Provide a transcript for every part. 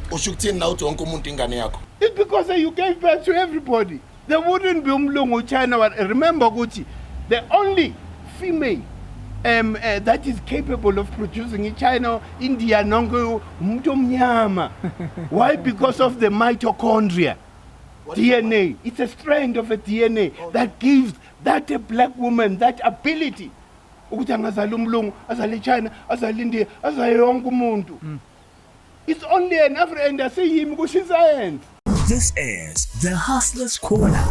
It's because you gave birth to everybody. There wouldn't be umlungu China. Remember, Gucci, the only female that is capable of producing in China, India, Nongo, Mnyama. Why? Because of the mitochondria. DNA. It's a strand of a DNA that gives that a black woman that ability. It's only an African that say him because she's science. This is the Hustler's Corner.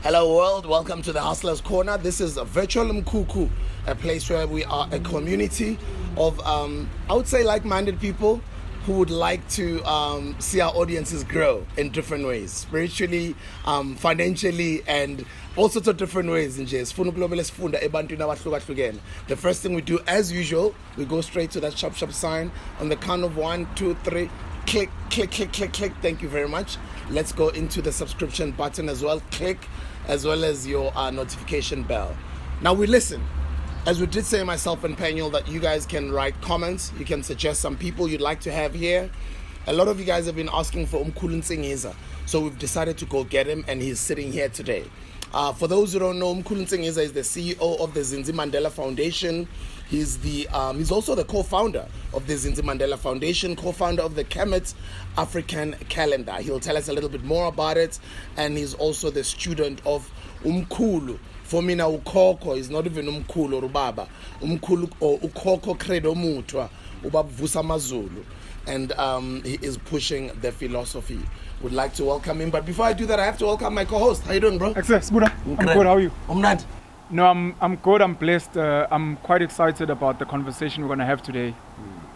Hello world, welcome to the Hustler's Corner. This is a virtual Mkhukhu, a place where we are a community of, I would say, like-minded people who would like to see our audiences grow in different ways, spiritually, financially, and all sorts of different ways. The first thing we do, as usual, we go straight to that shop sign. On the count of 1, 2, 3, click, click, click, click, click. Thank you very much. Let's go into the subscription button as well. Click, as well as your notification bell. Now we listen. As we did say, myself and Penuel, that you guys can write comments. You can suggest some people you'd like to have here. A lot of you guys have been asking for Mkhulu Nsingiza, so we've decided to go get him, and he's sitting here today. For those who don't know, Mkhulu Nsingiza is the CEO of the Zinzi Mandela Foundation. He's also the co-founder of the Zinzi Mandela Foundation, co-founder of the Kemet African Calendar. He'll tell us a little bit more about it, and he's also the student of Mkhulu. For me now, ukhokho is not even umkhulu or ubaba. Umkhulu or ukhokho credo mutwa, ubaba vusa mazulu. And he is pushing the philosophy. Would like to welcome him, but before I do that, I have to welcome my co-host. How you doing, bro? Access, Buddha. I'm good. How are you? Not. No, I'm good. I'm blessed. I'm quite excited about the conversation we're going to have today.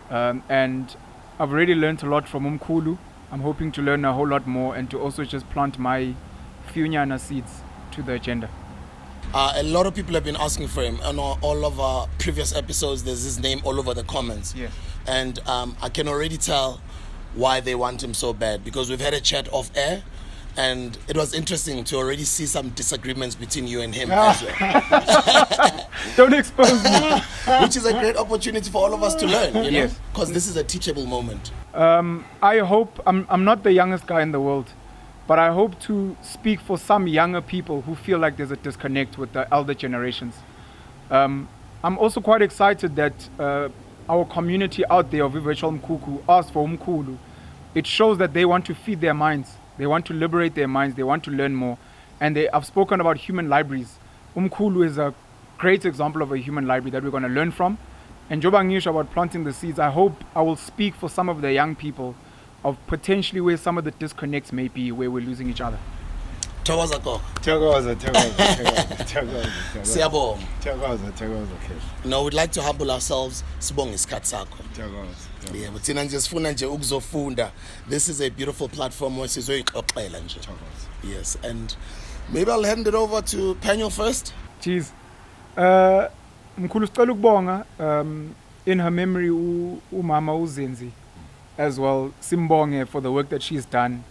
And I've already learned a lot from Mkhulu. I'm hoping to learn a whole lot more and to also just plant my few nyana seeds to the agenda. A lot of people have been asking for him. On all of our previous episodes, there's his name all over the comments. Yeah. And I can already tell why they want him so bad, because we've had a chat off air, and it was interesting to already see some disagreements between you and him as well. Don't expose me. Which is a great opportunity for all of us to learn, you know? Yes. Because this is a teachable moment. I hope, I'm not the youngest guy in the world, but I hope to speak for some younger people who feel like there's a disconnect with the elder generations. I'm also quite excited that our community out there of virtual Mkhukhu asked for Mkhulu. It shows that they want to feed their minds. They want to liberate their minds. They want to learn more. And I've spoken about human libraries. Mkhulu is a great example of a human library that we're going to learn from. And Joba Ngisho about planting the seeds, I hope I will speak for some of the young people of potentially where some of the disconnects may be, where we're losing each other. Siyabonga. No, we'd like to humble ourselves. Sibonga isikhathi sakho. Yeah, but thina nje sifuna nje ukuzofunda. This is a beautiful platform where sizoyixoxela nje. Yes, and maybe I'll hand it over to Penuel first. Cheers. Mkhulu sicela ukubonga in her memory umama uZinzi as well, simbonge for the work that she's done,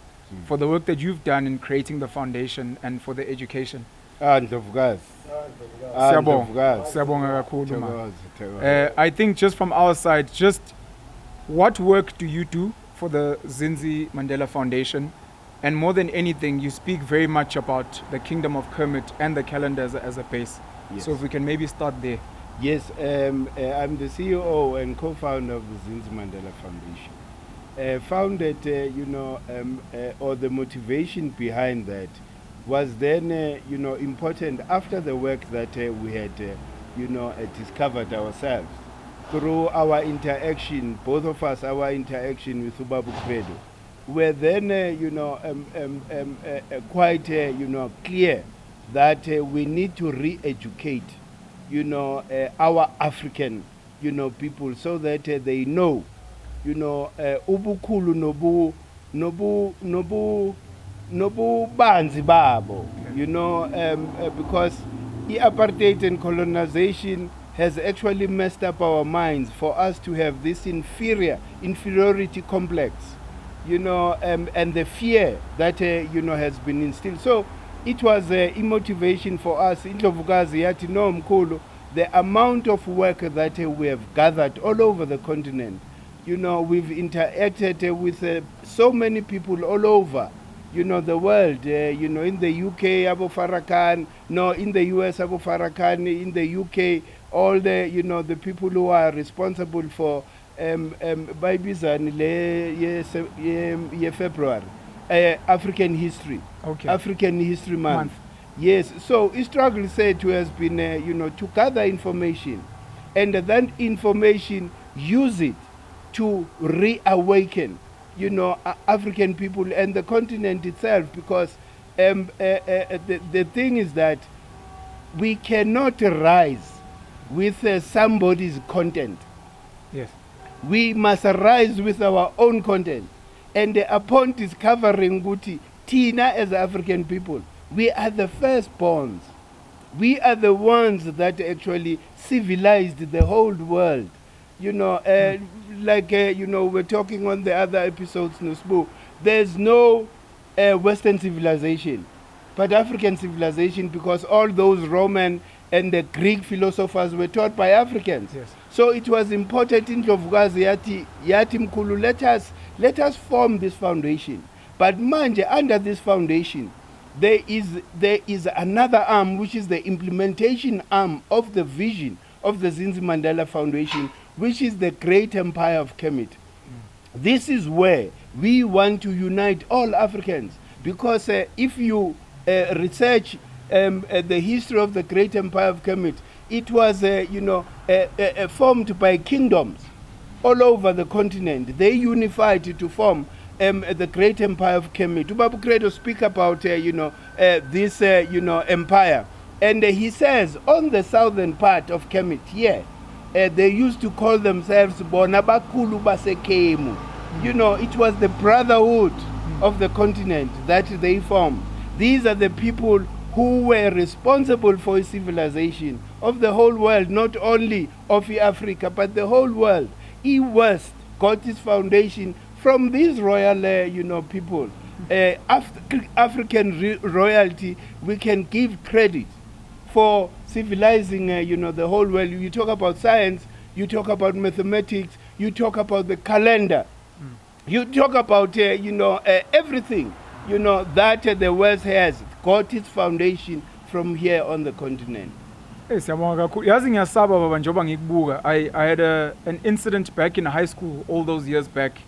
for the work that you've done in creating the foundation and for the education. Siyabonga kakhulu ma. I think just from our side, just what work do you do for the Zinzi Mandela Foundation? And more than anything, you speak very much about the Kingdom of Kermit and the calendar as a base. Yes. So if we can maybe start there. Yes, I'm the CEO and co-founder of the Zinzi Mandela Foundation. Founded, or the motivation behind that was then, important after the work that we had, discovered ourselves through our interaction, both of us, our interaction with Ubabu Credo, were then, quite, clear that we need to re-educate, our African, people, so that they know, ubukhulu nobu banzi babo, because the apartheid and colonization has actually messed up our minds for us to have this inferiority complex, and the fear that, has been instilled. So it was a motivation for us. Indlovukazi yathi no Mkhulu, the amount of work that we have gathered all over the continent. You know, we've interacted with so many people all over, you know, the world. You know, in the UK, Abu Farrakhan, no, in the US, Abu Farrakhan, in the UK, all the, you know, the people who are responsible for February, African history, African History Month. Yes, so struggle said to has been, you know, to gather information, and that information use it to reawaken, you know, African people and the continent itself, because the thing is that we cannot rise with somebody's content. Yes. We must rise with our own content. And the point is covering Guti, Tina as African people. We are the firstborns. We are the ones that actually civilized the whole world. You know, you know, we're talking on the other episodes, Nusbu. There's no Western civilization, but African civilization, because all those Roman and the Greek philosophers were taught by Africans. Yes. So it was important in Yati Mkhulu, let us form this foundation. But manje, under this foundation, there is another arm, which is the implementation arm of the vision of the Zinzi Mandela Foundation, which is the great empire of Kemet. This is where we want to unite all Africans, because if you research the history of the great empire of Kemet, it was, you know, formed by kingdoms all over the continent. They unified to form the great empire of Kemet. Ubabu Credo speak about, you know, this, you know, empire. And he says, on the southern part of Kemet, they used to call themselves Bonabakulu Basekemu. You know, it was the brotherhood of the continent that they formed. These are the people who were responsible for civilization of the whole world, not only of Africa, but the whole world. West got its foundation from these royal, you know, people. African royalty, we can give credit for civilizing, you know, the whole world. You talk about science, you talk about mathematics, you talk about the calendar, you talk about, you know, everything, you know, that the West has got its foundation from here on the continent. Siyabonga kakhulu. Yazi ngiyasaba baba njengoba ngikubuka. I had an incident back in high school all those years back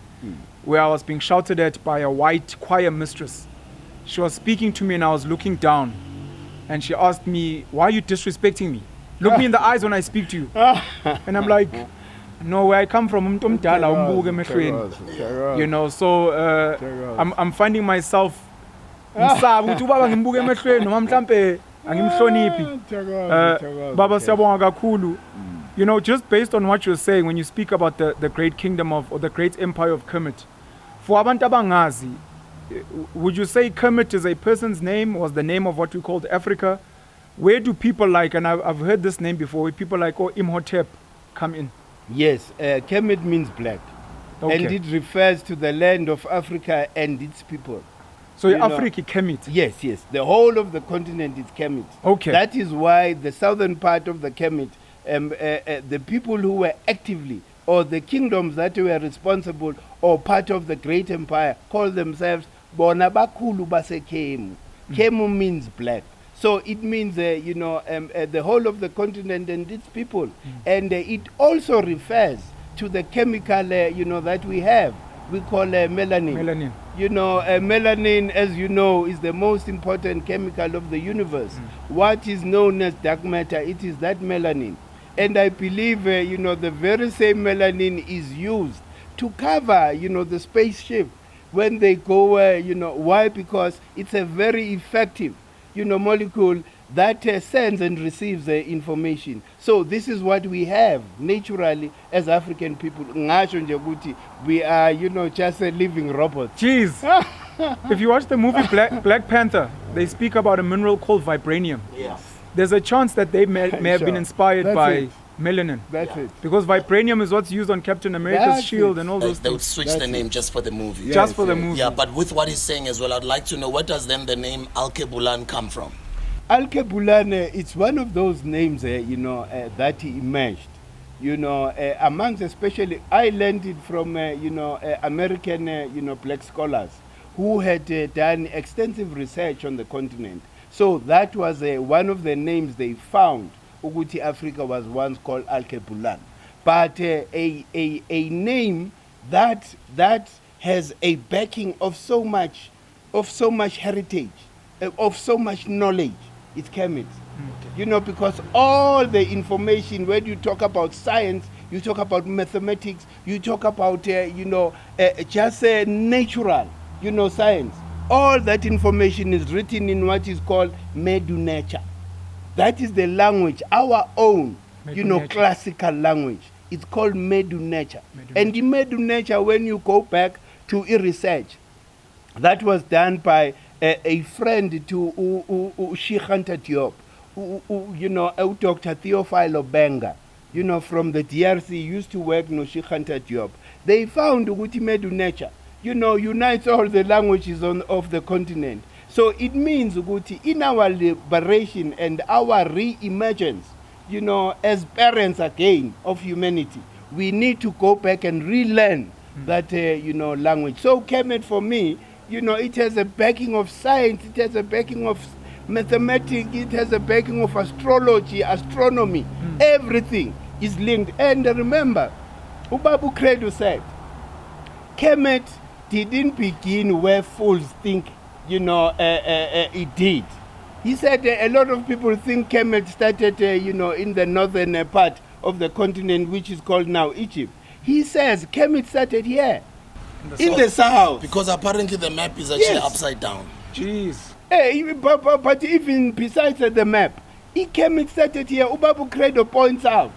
where I was being shouted at by a white choir mistress. She was speaking to me and I was looking down, and she asked me, "Why are you disrespecting me? Look me in the eyes when I speak to you." And I'm like, no, where I come from, you know, so I'm finding myself Baba siyabonga kakhulu. You know, just based on what you're saying, when you speak about the great kingdom of, or the great empire of Kemet, for abantu abangazi, would you say Kemet is a person's name, was the name of what we called Africa? Where do people like, and I've heard this name before, where people like Imhotep come in? Yes, Kemet means black. Okay. And it refers to the land of Africa and its people. So Africa, Kemet? Yes. The whole of the continent is Kemet. Okay. That is why the southern part of the Kemet, the people who were actively, or the kingdoms that were responsible or part of the great empire, call themselves Bonabakulu Basekemu. Kemu means black. So it means, you know, the whole of the continent and its people. And it also refers to the chemical, you know, that we have. We call melanin. You know, melanin, as you know, is the most important chemical of the universe. What is known as dark matter, it is that melanin. And I believe, you know, the very same melanin is used to cover, you know, the spaceship when they go, you know, why? Because it's a very effective, you know, molecule that sends and receives information. So this is what we have naturally as African people. We are, you know, just living robots. Jeez. If you watch the movie Black Panther, they speak about a mineral called vibranium. Yes. There's a chance that they may have been inspired by melanin. That's it. Because vibranium is what's used on Captain America's shield and all those They would things. switch the name just for the movie. Just for the movie. Yeah, but with what he's saying as well, I'd like to know, where does then the name Al-Kebulan come from? Alkebulan, it's one of those names, that emerged. Amongst especially, I learned it from, American, black scholars who had done extensive research on the continent. So that was one of the names they found. Uguti Africa was once called Alkebulan. But a name that has a backing of so much heritage, of so much knowledge, it's Kemet. Because all the information, when you talk about science, you talk about mathematics, you talk about, just natural, science. All that information is written in what is called Medu nature. That is the language, our own, classical language. It's called Medu nature. And in Medu nature, when you go back to a research that was done by a friend to Sheikh Anta Diop, Dr. Theophilo Benga, from the DRC, used to work no Sheikh Anta Diop. They found Uguti Medu nature, unites all the languages of the continent. So it means, Uguti, in our liberation and our re-emergence, as parents again of humanity, we need to go back and relearn that, language. So Kemet for me, it has a backing of science, it has a backing of mathematics, it has a backing of astrology, astronomy, everything is linked. And remember, Ubabu Credo said, Kemet didn't begin where fools think, it did. He said a lot of people think Kemet started, in the northern part of the continent, which is called now Egypt. He says Kemet started here, in the south. Because apparently the map is actually upside down. Jeez. Hey, but even besides the map, Kemet started here. Ubabu Credo points out,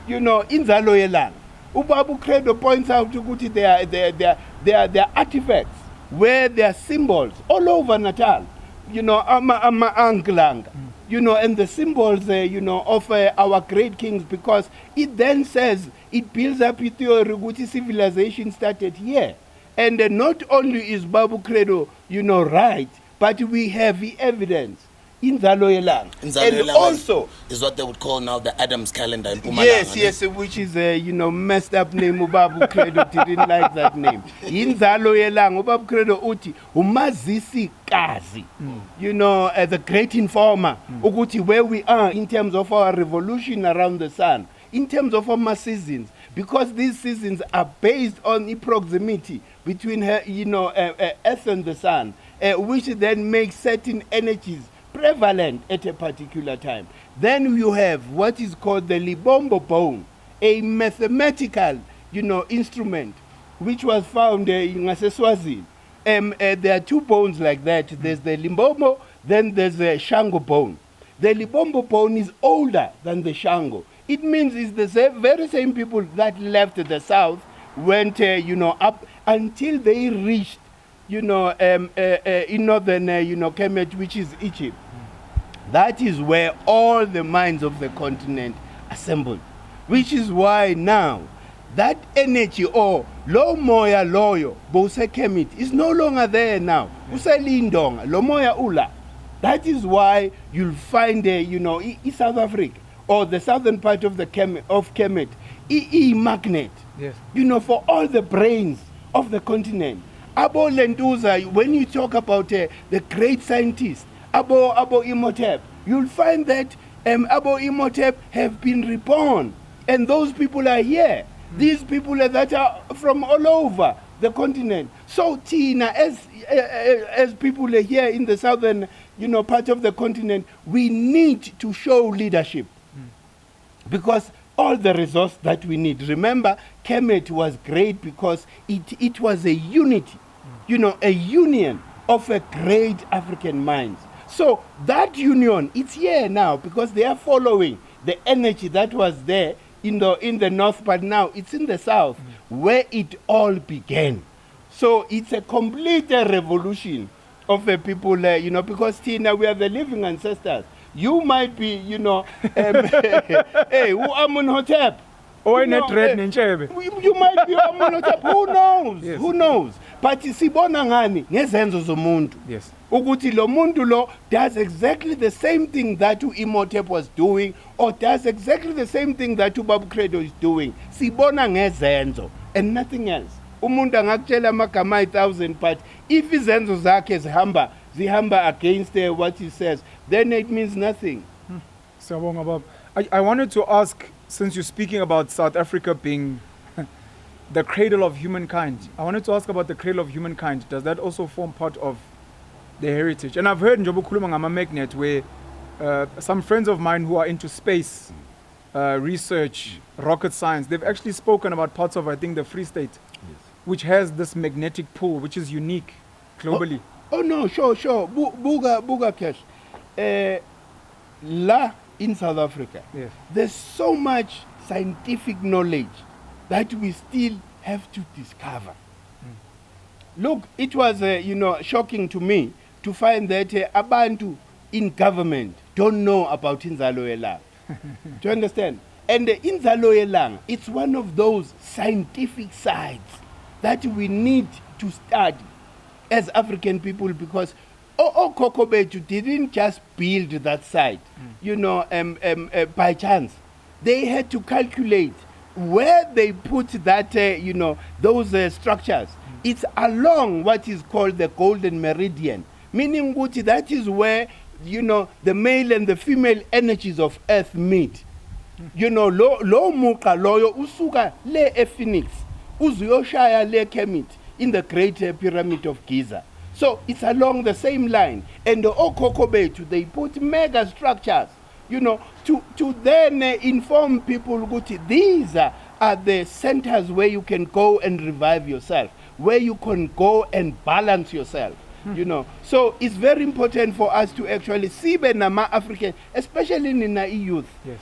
in Zalo Yelang. Ubabu Credo points out to their artifacts, where there are symbols all over Natal, Ama Anglang, and the symbols, of our great kings, because it then says, it builds up a theory, Guti civilization started here. And not only is Babu Credo, right, but we have the evidence in Zaloyelang. And also is what they would call now the Adams calendar in Mpumalanga. Yes, which is a messed up name. Babu Credo didn't like that name. In Zaloyelang, Babu Credo uti umazisi kazi. The great informer. Uguti where we are in terms of our revolution around the sun, in terms of our seasons, because these seasons are based on the proximity between Earth and the sun, which then makes certain energies prevalent at a particular time. Then you have what is called the Libombo bone, a mathematical, instrument, which was found in Swaziland. There are two bones like that. There's the Libombo, then there's the Shango bone. The Libombo bone is older than the Shango. It means it's the very same people that left the south, went, up until they reached, in northern, Kemet, which is Egypt. That is where all the minds of the continent assembled, which is why now that energy or lo moya loyo bose Kemet is no longer there now. Usalindonga lo moya ula. That is why you'll find, in South Africa or the southern part of Kemet, magnet. Yes. For all the brains of the continent. Abo Lenduza, when you talk about the great scientists, Abo Imhotep, you'll find that Abo Imhotep have been reborn. And those people are here. These people that are from all over the continent. So Tina, as people are here in the southern, part of the continent, we need to show leadership. Because all the resource that we need. Remember, Kemet was great because it was a unity, a union of a great African minds. So that union, it's here now because they are following the energy that was there in the north, but now it's in the south where it all began. So it's a complete revolution of the people, because Tina, we are the living ancestors. You might be, hey, who Amunhotep? You you might be Amunhotep. Who knows? Yes. Who knows? but sibona ngani ngezenzo zomuntu Yes. ukuthi lo muntu lo does exactly the same thing that uImhotep was doing, or does exactly the same thing that uBaba Credo is doing. Sibona ngezenzo and nothing else. Umuntu angakutshela amagama 1,000, but if izenzo zakhe zihamba against what he says, then it means nothing. Siyabonga baba. I wanted to ask, since you're speaking about South Africa being the cradle of humankind, I wanted to ask about the cradle of humankind. Does that also form part of the heritage? And I've heard njobo khuluma ngama magnet where some friends of mine who are into space research, rocket science, they've actually spoken about parts of, I think, the Free State, which has this magnetic pull, which is unique globally. Oh no, sure. Buga Cash. La in South Africa, Yes. there's so much scientific knowledge that we still have to discover. Look, it was shocking to me to find that abantu in government don't know about inzalo yelanga. Do you understand? And the inzalo yelanga, it's one of those scientific sides that we need to study as African people, because Kokobetu didn't just build that site, by chance. They had to calculate where they put that, those structures. It's along what is called the Golden Meridian, meaning that is where, the male and the female energies of Earth meet. Lo muka loyo usuka le Phoenix, uzuyoshaya le Kemet in the Great Pyramid of Giza. So it's along the same line. And the Okokobetu, they put mega structures, to then inform people that these are the centers where you can go and revive yourself, where you can go and balance yourself. So it's very important for us to actually see Benama African, especially in the youth. Yes.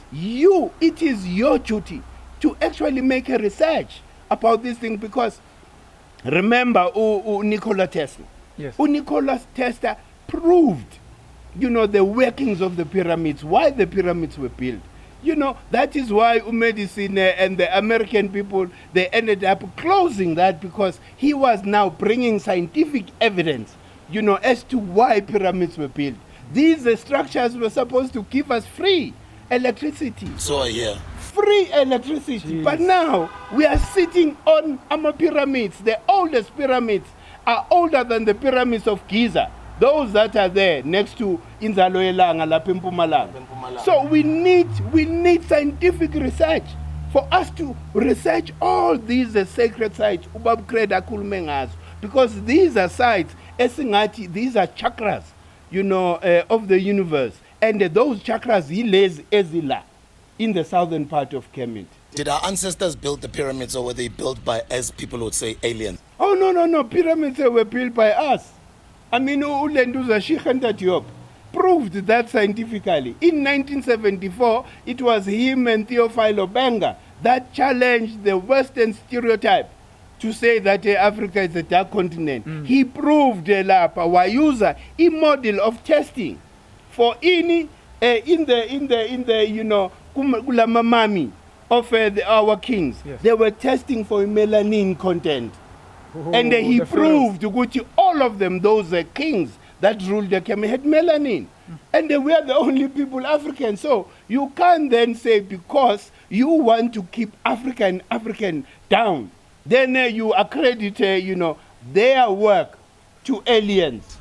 It is your duty to actually make a research about this thing, because remember Nikola Tesla. Yes. Nikola Tesla proved, the workings of the pyramids, why the pyramids were built. That is why medicine and the American people, they ended up closing that, because he was now bringing scientific evidence, as to why pyramids were built. These structures were supposed to give us free electricity. So yeah. Free electricity. Jeez. But now we are sitting on our pyramids. The oldest pyramids are older than the pyramids of Giza. Those that are there next to Inzalo Yelanga, La Mpumalanga. So we need scientific research for us to research all these sacred sites, Ubab Kreda Kulmengas, because these are sites, these are chakras, of the universe. And those chakras, he lays Ezila in the southern part of Kemet. Did our ancestors build the pyramids, or were they built by, as people would say, aliens? Oh, no. Pyramids were built by us. I mean, Ulenduza Shikhanta Diop proved that scientifically. In 1974, it was him and Theophilo Benga that challenged the Western stereotype to say that Africa is a dark continent. He proved Lapa Wayuza a model of testing for in the Kulamamami of our kings. Yes. They were testing for melanin content. And he proved that all of them, those Kings that ruled the Kemet, had melanin. And they were the only people African. So you can't then say, because you want to keep African down, then you accredit, their work to aliens.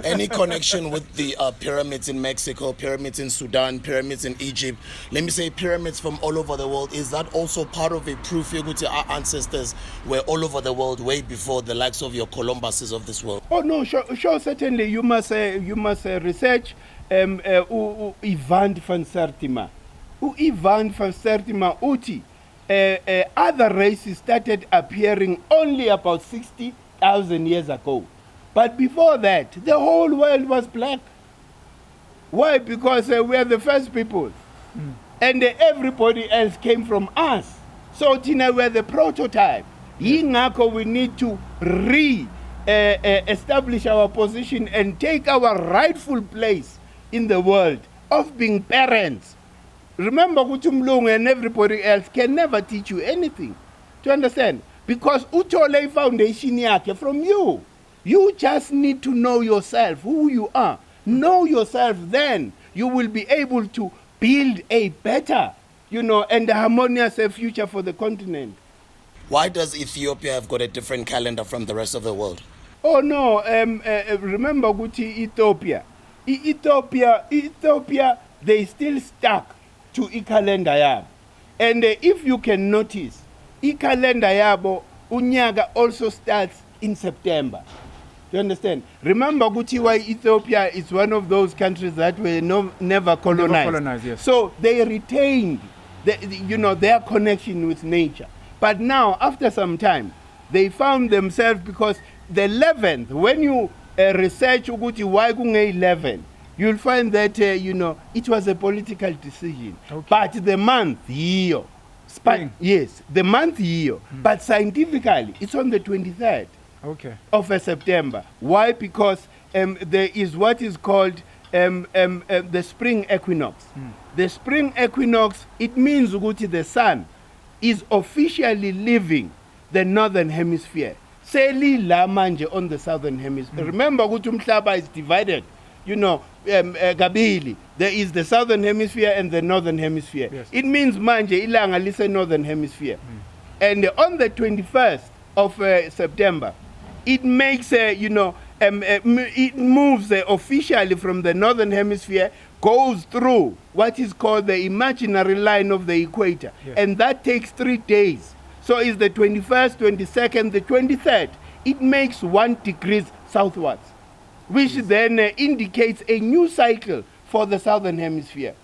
Any connection with the pyramids in Mexico, pyramids in Sudan, pyramids in Egypt, let me say pyramids from all over the world, is that also part of a proof that our ancestors were all over the world way before the likes of your Columbuses of this world? Oh no, sure, certainly you must research Ivan van Sertima. Ivan van Sertima uti other races started appearing only about 60,000 years ago. But before that, the whole world was black. Why? Because we are the first people. And everybody else came from us. So Tina, we're the prototype. Yingako, we need to establish our position and take our rightful place in the world of being parents. Remember, Kutumlung and everybody else can never teach you anything. Do you understand? because uthole foundation yakhe from you. You just need to know yourself, who you are. Know yourself, then you will be able to build a better, and harmonious future for the continent. Why does Ethiopia have got a different calendar from the rest of the world? Oh no, remember Guti Ethiopia, they still stuck to calendar yabo. And if you can notice, calendar yabo unyaga also starts in September. Do you understand? Remember Guti why Ethiopia is one of those countries that were never colonized. Never colonized, yes. So they retained their connection with nature. But now, after some time, they found themselves, because the 11th, when you research Uguti why 11, you'll find that, it was a political decision. Okay. But the month, year. Spring. Yes, the month, year. But scientifically, it's on the 23rd of September. Why? Because there is what is called the spring equinox. The spring equinox, it means Uguti, the sun is officially leaving the northern hemisphere. Seli la manje on the southern hemisphere. Remember, Umhlaba is divided. Gabili. There is the southern hemisphere and the northern hemisphere. Yes. It means manje ilanga lise northern hemisphere. And on the 21st of September, it makes it moves officially from the northern hemisphere, goes through what is called the imaginary line of the equator. Yes. And that takes 3 days. So it's the 21st, 22nd, the 23rd. It makes 1 degree southwards, which then indicates a new cycle for the southern hemisphere.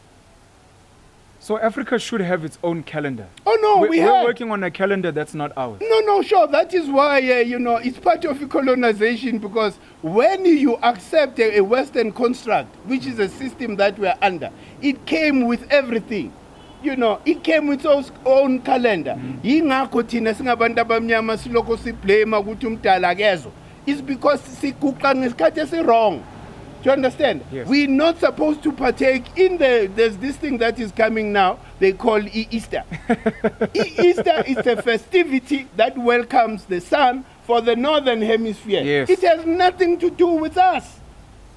So Africa should have its own calendar. Oh no, we're working on a calendar that's not ours. No, sure. That is why, it's part of colonization, because when you accept a Western construct, which is a system that we're under, it came with everything. It came with its own calendar. Yingakho thina singabantu abamnyama siloko siblame ukuthi umdala akezo. It's because sikuqa ngesikhathi esi-wrong. Do you understand? Yes. We're not supposed to partake in there's this thing that is coming now, they call Easter. Easter is a festivity that welcomes the sun for the northern hemisphere. Yes. It has nothing to do with us.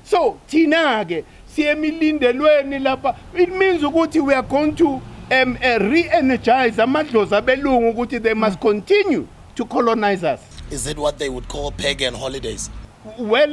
So, Tinage, it means ukuthi we are going to re-energize amadlozi abelungu ukuthi they must continue to colonize us. Is it what they would call pagan holidays? Well,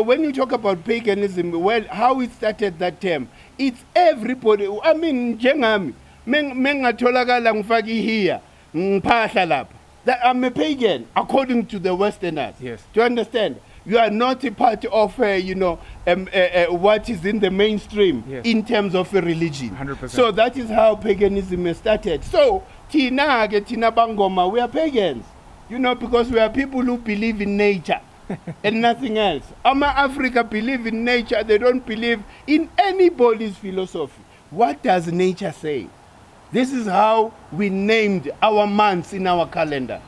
when you talk about paganism, well, how it started that term, it's everybody. I mean, njengami, mengatholakala ngifaki here, ngiphahla lapha. That I'm a pagan according to the Westerners. Yes. Do you understand? You are not a part of, what is in the mainstream. Yes. In terms of a religion. 100%. So that is how paganism started. So, tina bangoma, we are pagans. Because we are people who believe in nature. And nothing else. Africa believe in nature. They don't believe in anybody's philosophy. What does nature say? This is how we named our months in our calendar.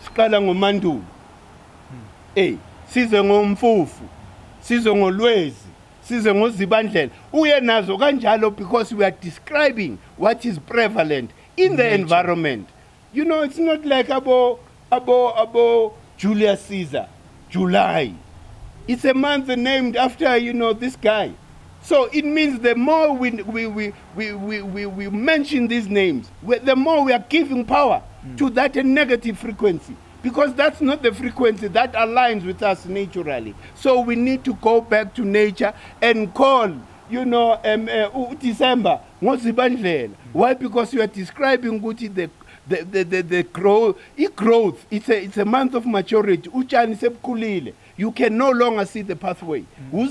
Siqala ngoMandulo. Size ngoMfumfu. Size ngoLwezi. Size ngoZibandlela. Uye nazo kanjalo, because we are describing what is prevalent in the environment. It's not like abo Julius Caesar. July. It's a month named after, this guy. So it means the more we mention these names, the more we are giving power to that negative frequency. Because that's not the frequency that aligns with us naturally. So we need to go back to nature and call, December. Why? Because you are describing the growth. It's a month of maturity. You can no longer see the pathway. Do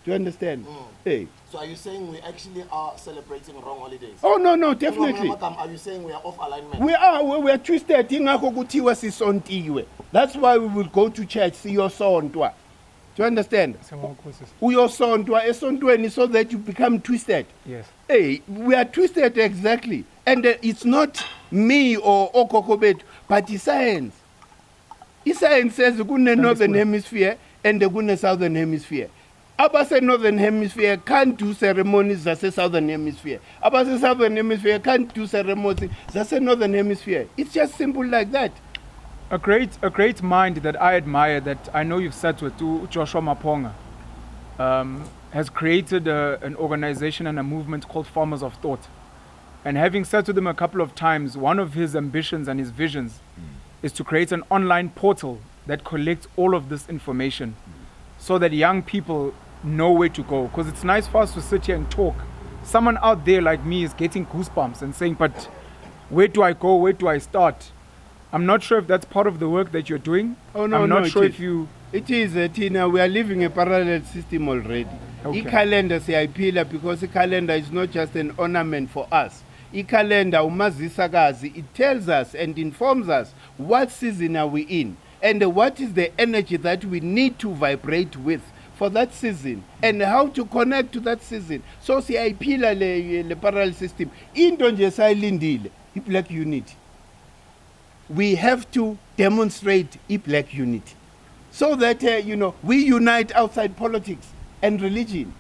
you understand? Hey. So are you saying we actually are celebrating wrong holidays? Oh no, definitely. Are you saying we are off alignment? We are twisted. That's why we will go to church, see your son. Do you understand? So that you become twisted. Yes. Hey, we are twisted exactly. And it's not me or Okokobet, but it's science. Science says the northern hemisphere and the southern hemisphere. abase Northern Hemisphere can't do ceremonies zase Southern Hemisphere. Abase Southern Hemisphere can't do ceremonies zase Northern Hemisphere. It's just simple like that. A great mind that I admire, that I know you've sat with, Joshua Maponga, has created an organization and a movement called Farmers of Thought. And having sat with him a couple of times, one of his ambitions and his visions is to create an online portal that collects all of this information so that young people know where to go. Because it's nice for us to sit here and talk. Someone out there like me is getting goosebumps and saying, but where do I go? Where do I start? I'm not sure if that's part of the work that you're doing. Oh, no, I'm not no, sure it if you... It is, Tina, we are living a parallel system already. Okay. I-calendar siyayiphila because i-calendar is not just an ornament for us. I-calendar umazisakazi, it tells us and informs us what season are we in and what is the energy that we need to vibrate with for that season and how to connect to that season. So siyayiphila le parallel system. Into nje sayilindile i-black unity. We have to demonstrate black unity so that, we unite outside politics and religion.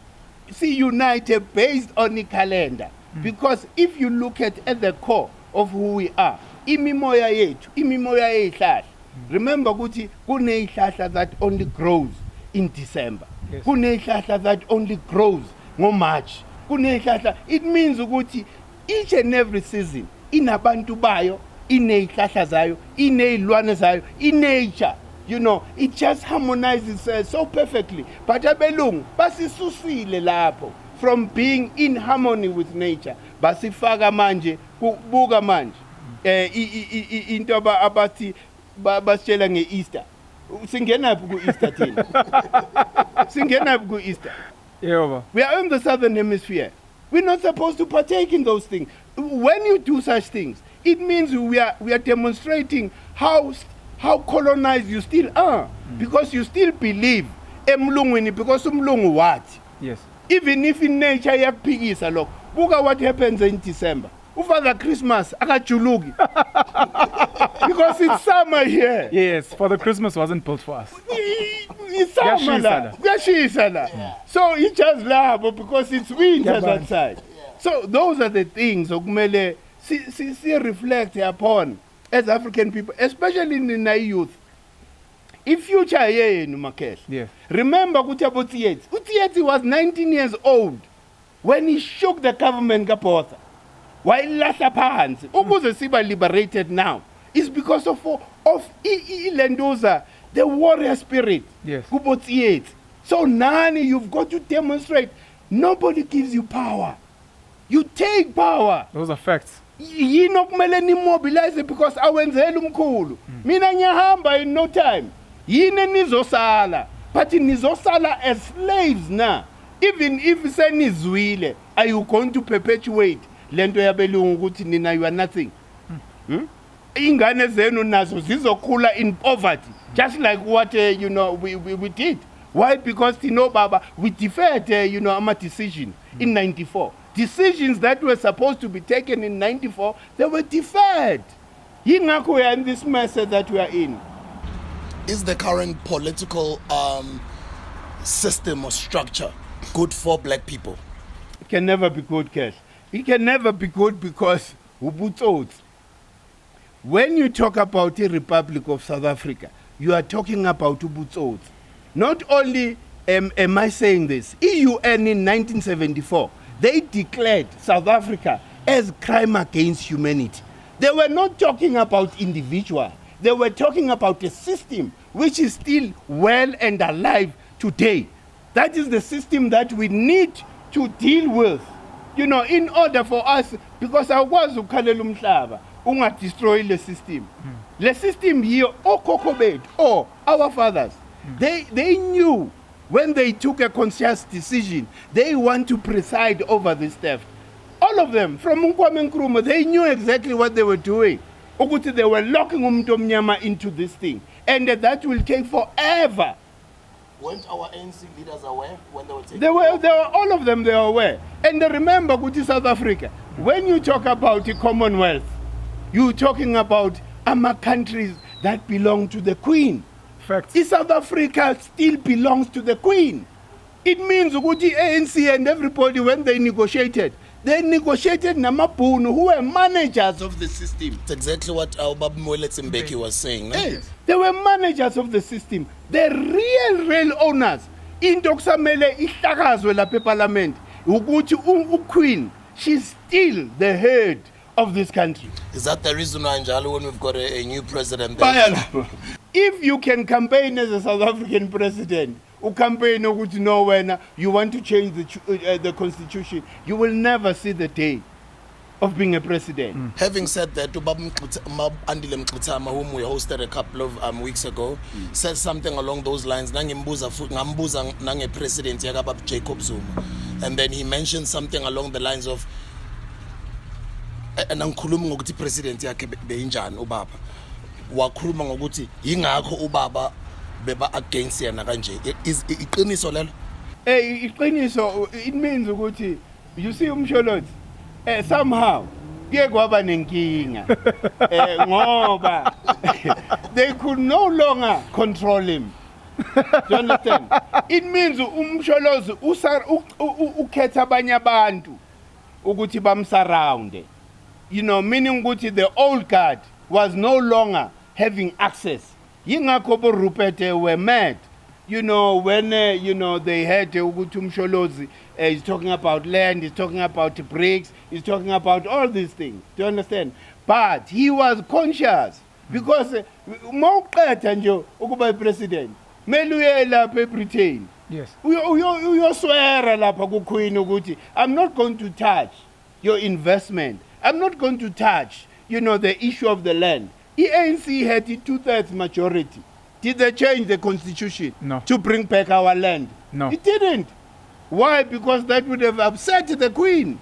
See, unite based on the calendar. Because if you look at the core of who we are, imimoya yethu, imimoya yeyihlahla. Remember ukuthi kuneyihlahla that only grows in December. Yes. Kuneyihlahla that only grows ngo-March. Kuneyihlahla, it means ukuthi each and every season inabantu bayo, ineyihlahla zayo, ineyilwane zayo, nature. It just harmonizes so perfectly. But abelungu basisusile lapho from being in harmony with nature. Basifaka manje, buka manje. Into abathi basitshela nge-Easter. Singenaphi ku-Easter thina? Singenaphi ku-Easter? Yeah. We are in the Southern Hemisphere. We're not supposed to partake in those things. When you do such things, it means we are demonstrating how colonized you still are, because you still believe emlungwini, because umlungu what? Yes. Even if in nature yakuphikisa lokho, buka what happens in December. Ufather Christmas akajuluki. Because it's summer here. Yes, Father Christmas wasn't built for us. It's summer la. Kuyashisa la. So it just labo because it's winter outside. So those are the things okumele si reflect upon as African people, especially in the youth. If future yenu Makesh. Yes. Remember ukuthi Utiyeti was 19 years old when he shook the government kapotha. While lahla phansi ukuze siba liberated now is because of Lendoza, the warrior spirit. Yes. Kubotiyeti. So Nani, you've got to demonstrate. Nobody gives you power. You take power. Those are facts. Yini kumele nimmobilize because awenzela umkhulu. Mina ngiyahamba in no time. Yini nizosala, but nizosala as slaves na. Even if senizwile, are you going to perpetuate lento yabelungu ukuthi nina you are nothing? Ingane zenu nazo zizokhula in poverty, just like what we did. Why? Because Baba, we deferred our decision in 94. Decisions that were supposed to be taken in 94, they were deferred. Yingakho we are in this mess that we are in. Is the current political system or structure good for black people? It can never be good, Cash. It can never be good because when you talk about the Republic of South Africa, you are talking about Ubutsotsi. Not only am I saying this, EUN in 1974, they declared South Africa as crime against humanity. They were not talking about individual. They were talking about a system which is still well and alive today. That is the system that we need to deal with. In order for us, because I was ukhalela umhlaba, ungadestroy the system. The system here, our fathers, they knew when they took a conscious decision, they want to preside over this theft. All of them, from Nkwame Nkrumah, they knew exactly what they were doing. They were locking Umtomnyama into this thing. And that will take forever. Weren't our ANC leaders aware when they were taking They were all of them, they were aware. And remember, South Africa, when you talk about the Commonwealth, you're talking about countries that belong to the Queen. Facts. South Africa still belongs to the Queen. It means ukuthi ANC and everybody, when they negotiated namabhunu who were managers of the system. It's exactly what our Baba Mbeki was saying. No? Yes. They were managers of the system. The real owners. Into kusamele ihlakazwe lapha eParliament ukuthi uQueen, she's still the head of this country. Is that the reason why, Njalo, when we've got a new president there? If you can campaign as a South African president, campaign no when you want to change the constitution, you will never see the day of being a president. Having said that, Andile Mkhutama, whom we hosted a couple of weeks ago, said something along those lines. Ngambuza nange president yakabab Jacob Zuma, and then he mentioned something along the lines of nangikhuluma ngokuthi president yakhe beyinjani ubaba. Wakhuluma ngokuthi yingakho ubaba beba against yena kanje. Is iqiniso lelo? Iqiniso, it means ukuthi you see umsholozi somehow kuye kwaba nenkinga ngoba they could no longer control him. Do you understand? It means umsholozi ukhetha abanye abantu ukuthi bamsurround. You know, meaning ukuthi the old guard was no longer having access. Yingakho bo Rupert were mad. You know, when they had ukuthi umsholozi he's talking about land, he's talking about bricks, he's talking about all these things. Do you understand? But he was conscious because mawuqeda nje ukuba president mele uye lapha eBritain. Yes. Uyoswera lapha ku Queen ukuthi I'm not going to touch your investment. I'm not going to touch, the issue of the land. The ANC had a 2/3 majority. Did they change the constitution to bring back our land? No. It didn't. Why? Because that would have upset the Queen.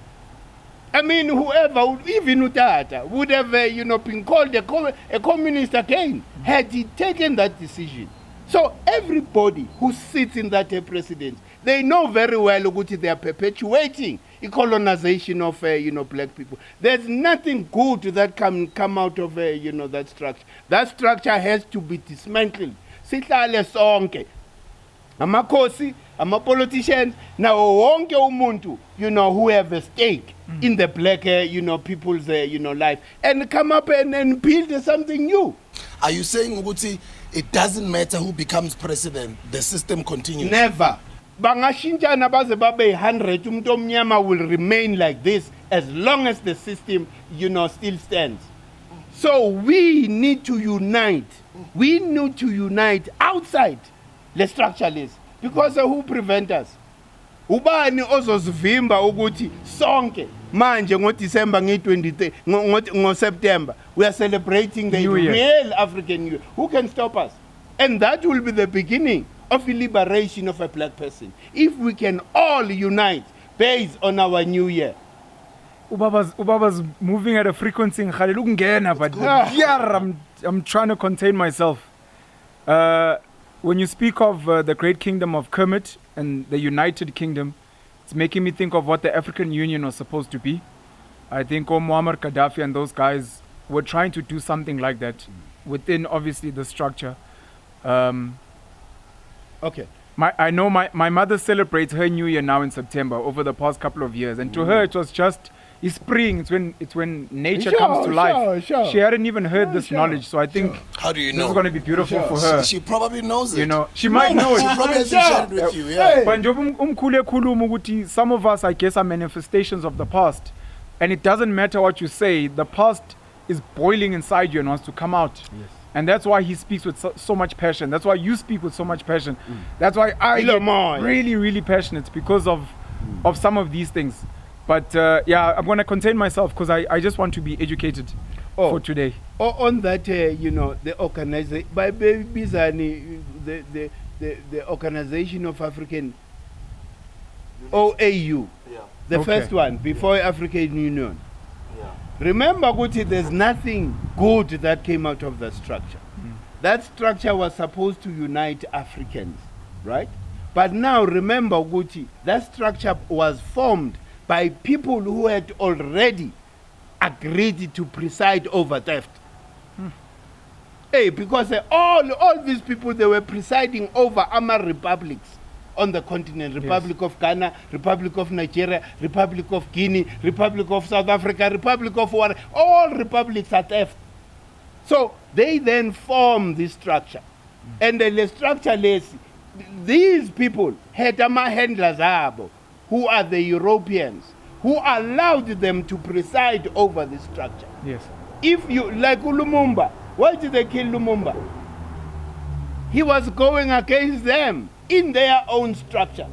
I mean, whoever, even Utata, would have, been called a communist again had he taken that decision. So everybody who sits in that president, they know very well that they are perpetuating a colonization of, black people. There's nothing good that can come out of, that structure. That structure has to be dismantled. Sihlale sonke. Amakhosi, politicians, now wonke umuntu, who have a stake in the black, people's, life, and come up and build something new. Are you saying, Uguti, it doesn't matter who becomes president, the system continues? Never. Bangashintshana baze babe 100, umuntu omnyama will remain like this as long as the system, still stands. So we need to unite. We need to unite outside the structuralists. Because who prevent us? Ubani ozosivimba ukuthi sonke manje ngoDecember nge-23 ngo-September we are celebrating the real African New Year. Who can stop us? And that will be the beginning of the liberation of a black person. If we can all unite based on our New Year. Ubaba's moving at a frequency in Khalil ukungena, but I'm trying to contain myself. When you speak of the great kingdom of Kermit and the United Kingdom, it's making me think of what the African Union was supposed to be. I think Muammar Gaddafi and those guys were trying to do something like that within, obviously, the structure. Okay. I know my mother celebrates her New Year now in September over the past couple of years, and to her it was just it's spring. It's when nature comes to life. She hadn't even heard this knowledge, so I think how do you know? This is going to be beautiful for her. She probably knows it. She might know it. She probably has shared it with you. Yeah. But Mkhulu ekhuluma ukuthi some of us, I guess, are manifestations of the past, and it doesn't matter what you say. The past is boiling inside you and wants to come out. Yes. And that's why he speaks with so much passion. That's why you speak with so much passion. That's why I get really, really passionate because of some of these things. But I'm going to contain myself because I just want to be educated for today. On that, the organization, by Bizani, the Organization of African OAU, the first one before African Union. Remember, Guti, there's nothing good that came out of that structure. That structure was supposed to unite Africans, right? But now, remember, Guti, that structure was formed by people who had already agreed to preside over theft. Because all these people, they were presiding over Amar republics on the continent. Republic of Ghana, Republic of Nigeria, Republic of Guinea, Republic of South Africa, Republic of what? All republics are theft. So they then form this structure. And the structure less, these people had handlers who are the Europeans, who allowed them to preside over this structure. Yes. If you, like Lumumba, why did they kill Lumumba? He was going against them in their own structure.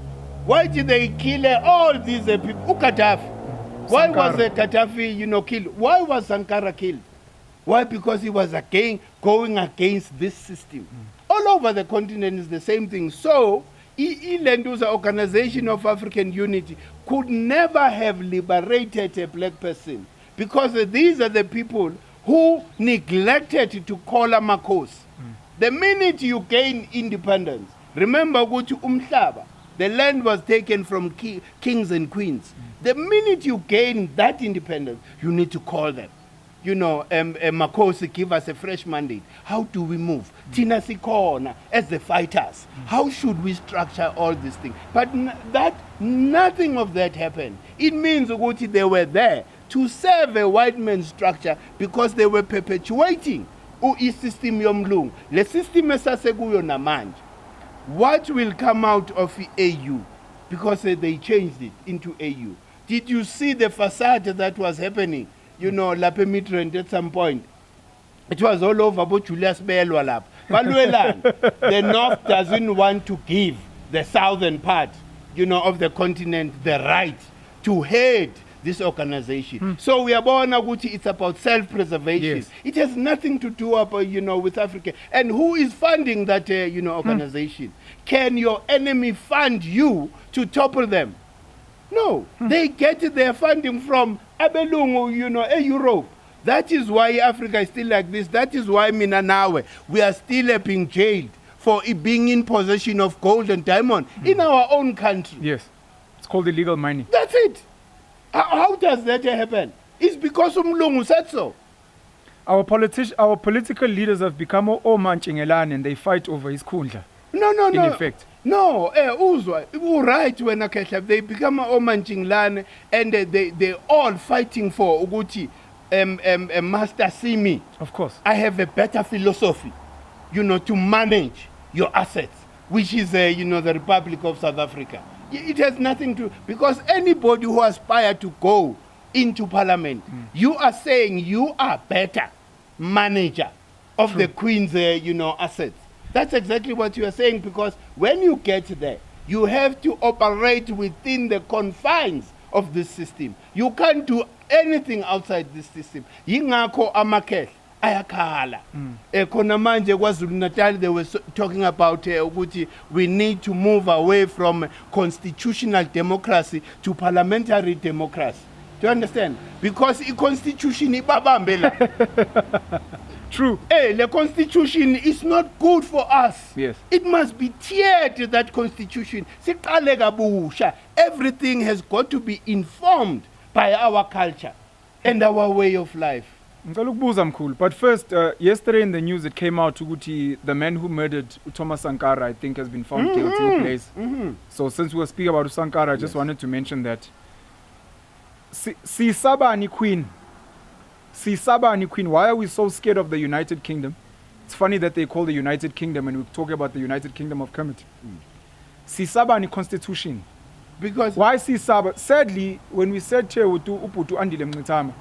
Why did they kill all these people? Gaddafi. Why was Gaddafi, killed? Why was Sankara killed? Why? Because he was going against this system. All over the continent is the same thing. So, Lenduza Organization of African Unity could never have liberated a black person, because these are the people who neglected to call a makos. The minute you gain independence, remember ukuthi umhlaba, the land was taken from kings and queens. The minute you gain that independence, you need to call them. Makosi give us a fresh mandate. How do we move? Tina Sikona as the fighters. How should we structure all these things? But nothing of that happened. It means ukuthi they were there to serve a white man's structure because they were perpetuating i-system yomlungu. Le system esasekuyo namanje. What will come out of the AU? Because they changed it into AU. Did you see the facade that was happening? Lapha Midrand at some point. It was all over about Julius Belwa lap. The North doesn't want to give the southern part, of the continent the right to head this organization. So we are born Aguti, it's about self-preservation. Yes. It has nothing to do about, with Africa. And who is funding that, organization? Can your enemy fund you to topple them? No, they get their funding from Abelungu, Europe. That is why Africa is still like this. That is why Minanawe, we are still being jailed for being in possession of gold and diamond in our own country. Yes. It's called illegal mining. That's it. How does that happen? It's because Umlungu said so. Our political leaders have become Omanchingelane and they fight over his kundla. No. In effect. No, Uzwa, right when they become Omanchingelane and they all fighting for Uguti, Master Simi. Of course. I have a better philosophy, to manage your assets, which is, the Republic of South Africa. It has nothing to, because anybody who aspires to go into parliament, you are saying you are better manager of the Queen's, assets. That's exactly what you are saying, because when you get there, you have to operate within the confines of this system. You can't do anything outside this system. Yingakho amakhehla ayakhala. Khona manje KwaZulu-Natal they were talking about ukuthi we need to move away from constitutional democracy to parliamentary democracy. Do you understand? Because the constitution ibabambela. True. The constitution is not good for us. Yes. It must be tiered, that constitution. Everything has got to be informed by our culture and our way of life. But first, yesterday in the news it came out ukuthi the man who murdered Thomas Sankara, I think, has been found guilty in place. So since we were speaking about Sankara, I just wanted to mention that. Sisabani Queen. Why are we so scared of the United Kingdom? It's funny that they call the United Kingdom and we talk about the United Kingdom of Kermit. Sisabani Constitution. Because why Sisaba? Sadly, when we said Uputu Andile Mngitama,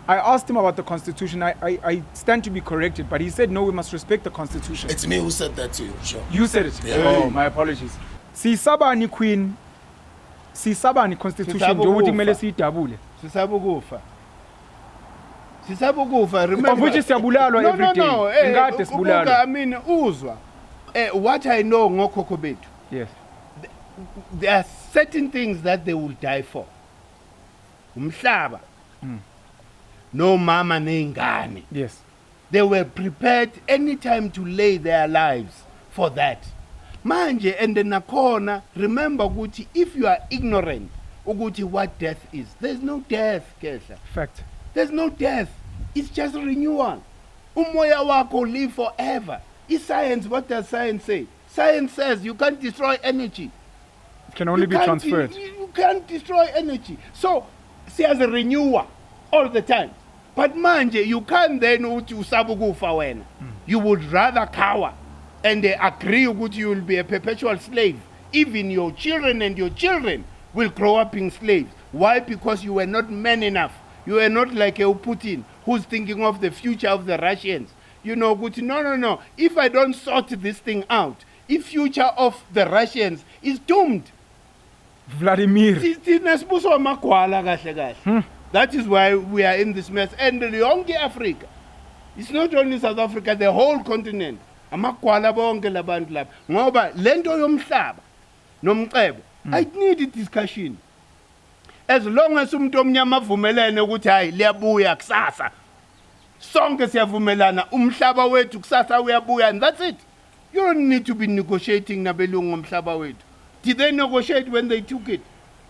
I asked him about the Constitution. I stand to be corrected, but he said, no, we must respect the Constitution. It's me who said that to you, sure. You said it? Yeah. Oh, my apologies. Sisabani Queen. Sisabani Constitution. Remember. No. I mean, Uzwa. What I know, Ngokokobetu. Yes. There are certain things that they will die for. Umhlaba. No mama nengani. Yes. They were prepared anytime to lay their lives for that. Manje and the nakona, remember Guti, if you are ignorant, Uguti, what death is. There's no death, Kesha. Fact. There's no death. It's just renewal. Umoya wako live forever. Is science, what does science say? Science says you can't destroy energy. Can only You be can't- transferred. You can't destroy energy. So, see as a renewer all the time. But manje, you can't then uthi usaba ukufa wena. You would rather cower and agree that you will be a perpetual slave. Even your children and your children will grow up in slaves. Why? Because you were not man enough. You were not like a Putin who's thinking of the future of the Russians. You know, no. If I don't sort this thing out, the future of the Russians is doomed. Vladimir. That is why we are in this mess. And yonke Africa, it's not only South Africa, the whole continent. Amakwala bonke labantu lapha. Ngoba lento yomhlaba nomcebo, I need a discussion. As long as umuntu omnyama avumelene ukuthi hayi liyabuya kusasa. Sonke siyavumelana umhlaba wethu kusasa uyabuya, and that's it. You don't need to be negotiating nabelungu umhlaba wethu. Did they negotiate when they took it?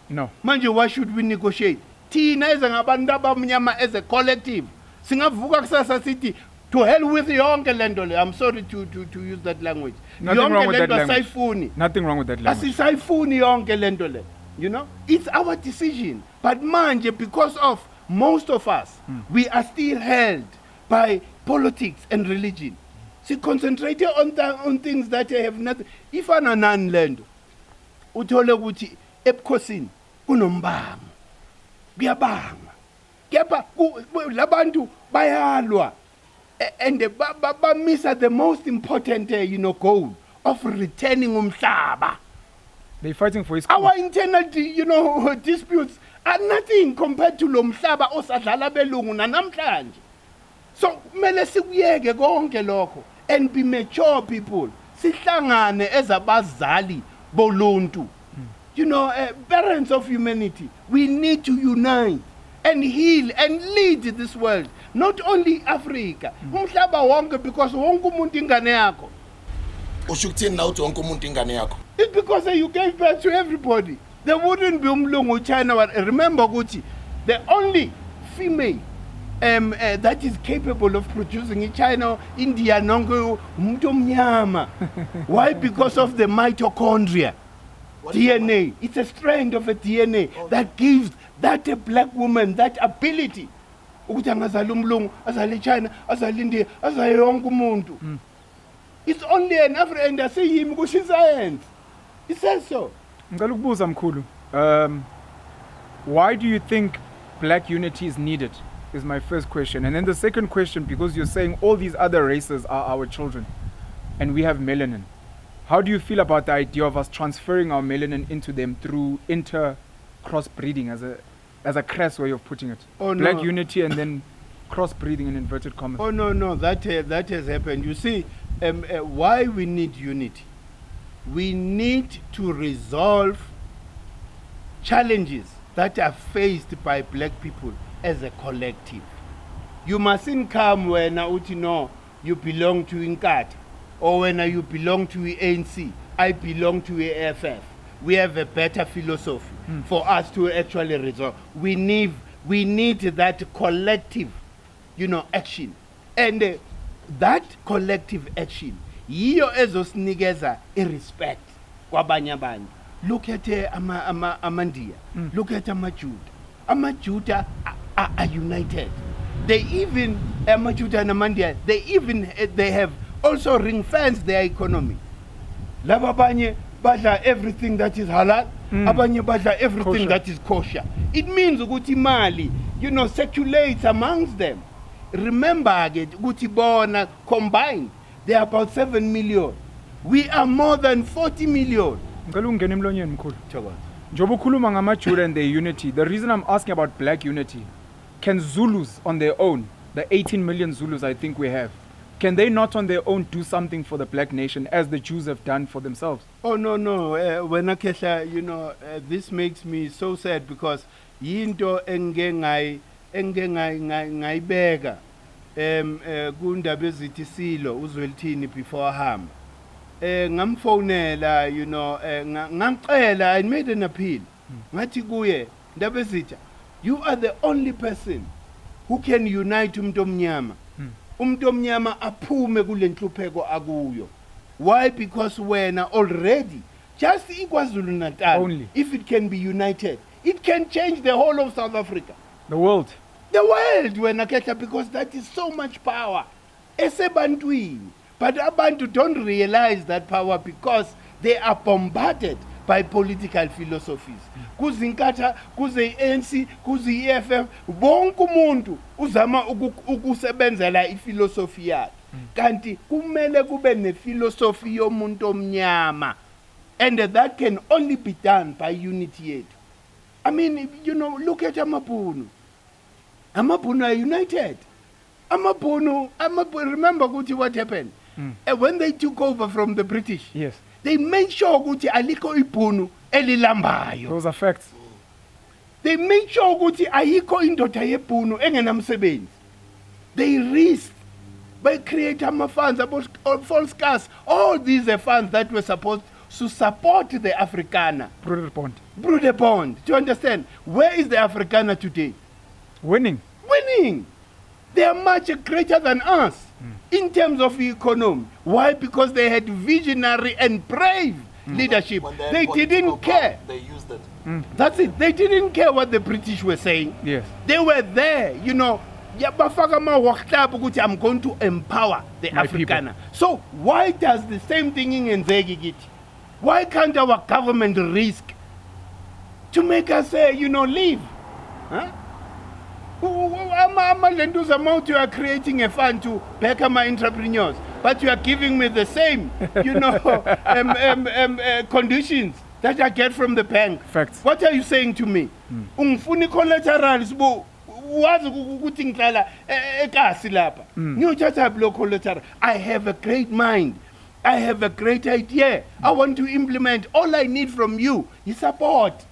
No. Manje, why should we negotiate? Thina ezengabantu abamnyama as a collective singavuka kusasa sithi to hell with yonke lento le. I'm sorry to use that language. Nothing wrong with that Yonke lento language. asayifuni. Nothing wrong with that language. Asisayifuni yonke lento le. You know, it's our decision. But manje, because of most of us, we are still held by politics and religion. See, concentrating on things that have nothing. If ananan lendo, uthole ukuthi ebukhosini kunombango. Kuyabanga. Labantu bayalwa. And they miss the most important, goal of returning umhlaba. They're fighting for his Our internal, disputes are nothing compared to lo mhlaba osadlala belungu nanamhlanje. So, kumele sikuyeke konke lokho and be mature people. Sihlangane as abazali boluntu. Parents of humanity, we need to unite and heal and lead this world. Not only Africa. Umhlaba wonke, because wonke umuntu ingane yakho. Ushukuthini na uthi wonke umuntu ingane yakho? It's because you gave birth to everybody. There wouldn't be umlungu China. Remember, Gucci, the only female that is capable of producing in China, India, Nongo, Mnyama. Why? Because of the mitochondria. DNA. It's a strand of a DNA that gives that a black woman that ability. Ukuthi angazali umlungu, azali China, azali India, azali yonke umuntu. It's only an African, and I say him because she's science. He says so. Ngikubuza Mkhulu, why do you think black unity is needed? Is my first question. And then the second question, because you're saying all these other races are our children and we have melanin. How do you feel about the idea of us transferring our melanin into them through crossbreeding as a crass way of putting it? Oh, no. Black unity and then crossbreeding in inverted commas. Oh, no, that has happened. You see, why we need unity? We need to resolve challenges that are faced by black people as a collective. You mustn't come when you belong to Inkatha, or when you belong to ANC, I belong to AFF. We have a better philosophy for us to actually resolve. We need that collective, action. And that collective action, yiyo ezosinikeza irespect kwabanye abantu. Look at Amandia. Look at Amajuda. Amajuda are united. They even Amajuda and Amandia, they have also ring-fenced their economy. Lababanye badla everything that is halal, abanye badla everything Kosher. that is kosher. It means ukuthi mali, circulates amongst them. Remember ukuthi bona combined, they are about 7 million. We are more than 40 million. Ngicela ungene emlonyeni Mkhulu. Njoba ukhuluma ngamaJuda and their unity, the reason I'm asking about black unity, can Zulus on their own, the 18 million Zulus I think we have, can they not on their own do something for the black nation as the Jews have done for themselves? Oh, no. When Akesha, this makes me so sad because yinto ngayibeka kundaba ezithi silo uzwelithini before hamba. Ngamfonela, ngacela, I made an appeal. Ngathi kuye, ndaba ezitha, you are the only person who can unite umuntu omnyama. Umuntu omnyama aphume kule nhlupheko akuyo. Why? Because wena already just KwaZulu-Natal, Only. if it can be united, it can change the whole of South Africa. The world. The world, wena Kehla, because that is so much power. Esebantwini. But abantu don't realize that power because they are bombarded by political philosophies. Kuzinkatha, kuze-ANC, kuze-EFF, bonke umuntu uzama ukusebenzela ifilosofi yakhe. Kanti kumele kube nefilosofi yomuntu omnyama. And that can only be done by unity yethu. I mean, you know, look at Amabhunu. Amabhunu are united. Amabhunu, remember what happened? When they took over from the British, Yes. they made sure ukuthi alikho ibhunu elilambayo. Those are facts. They made sure ukuthi ayikho indoda yebhunu engenamsebenzi. They risked by creating funds, false cars. All these are funds that were supposed to support the Afrikaner. Broeder bond. Do you understand? Where is the Afrikaner today? Winning. Winning. They are much greater than us in terms of economy. Why? Because they had visionary and brave leadership. When had They didn't political care. power, they used it. That's it. They didn't care what the British were saying. Yes. They were there, you know. Yabafaka mawakhlapha ukuthi I'm going to empower the My Afrikaner. So why does the same thing in Nzegi? Why can't our government risk to make us, leave? Huh? You are creating a fund to back my entrepreneurs, but you are giving me the same, conditions that I get from the bank. Facts. What are you saying to me? Ungifuni collaterals bo wazi ukuthi ngihlala eKasi lapha. Ngiyothatha block collateral. I have a great mind. I have a great idea. I want to implement. All I need from you is support.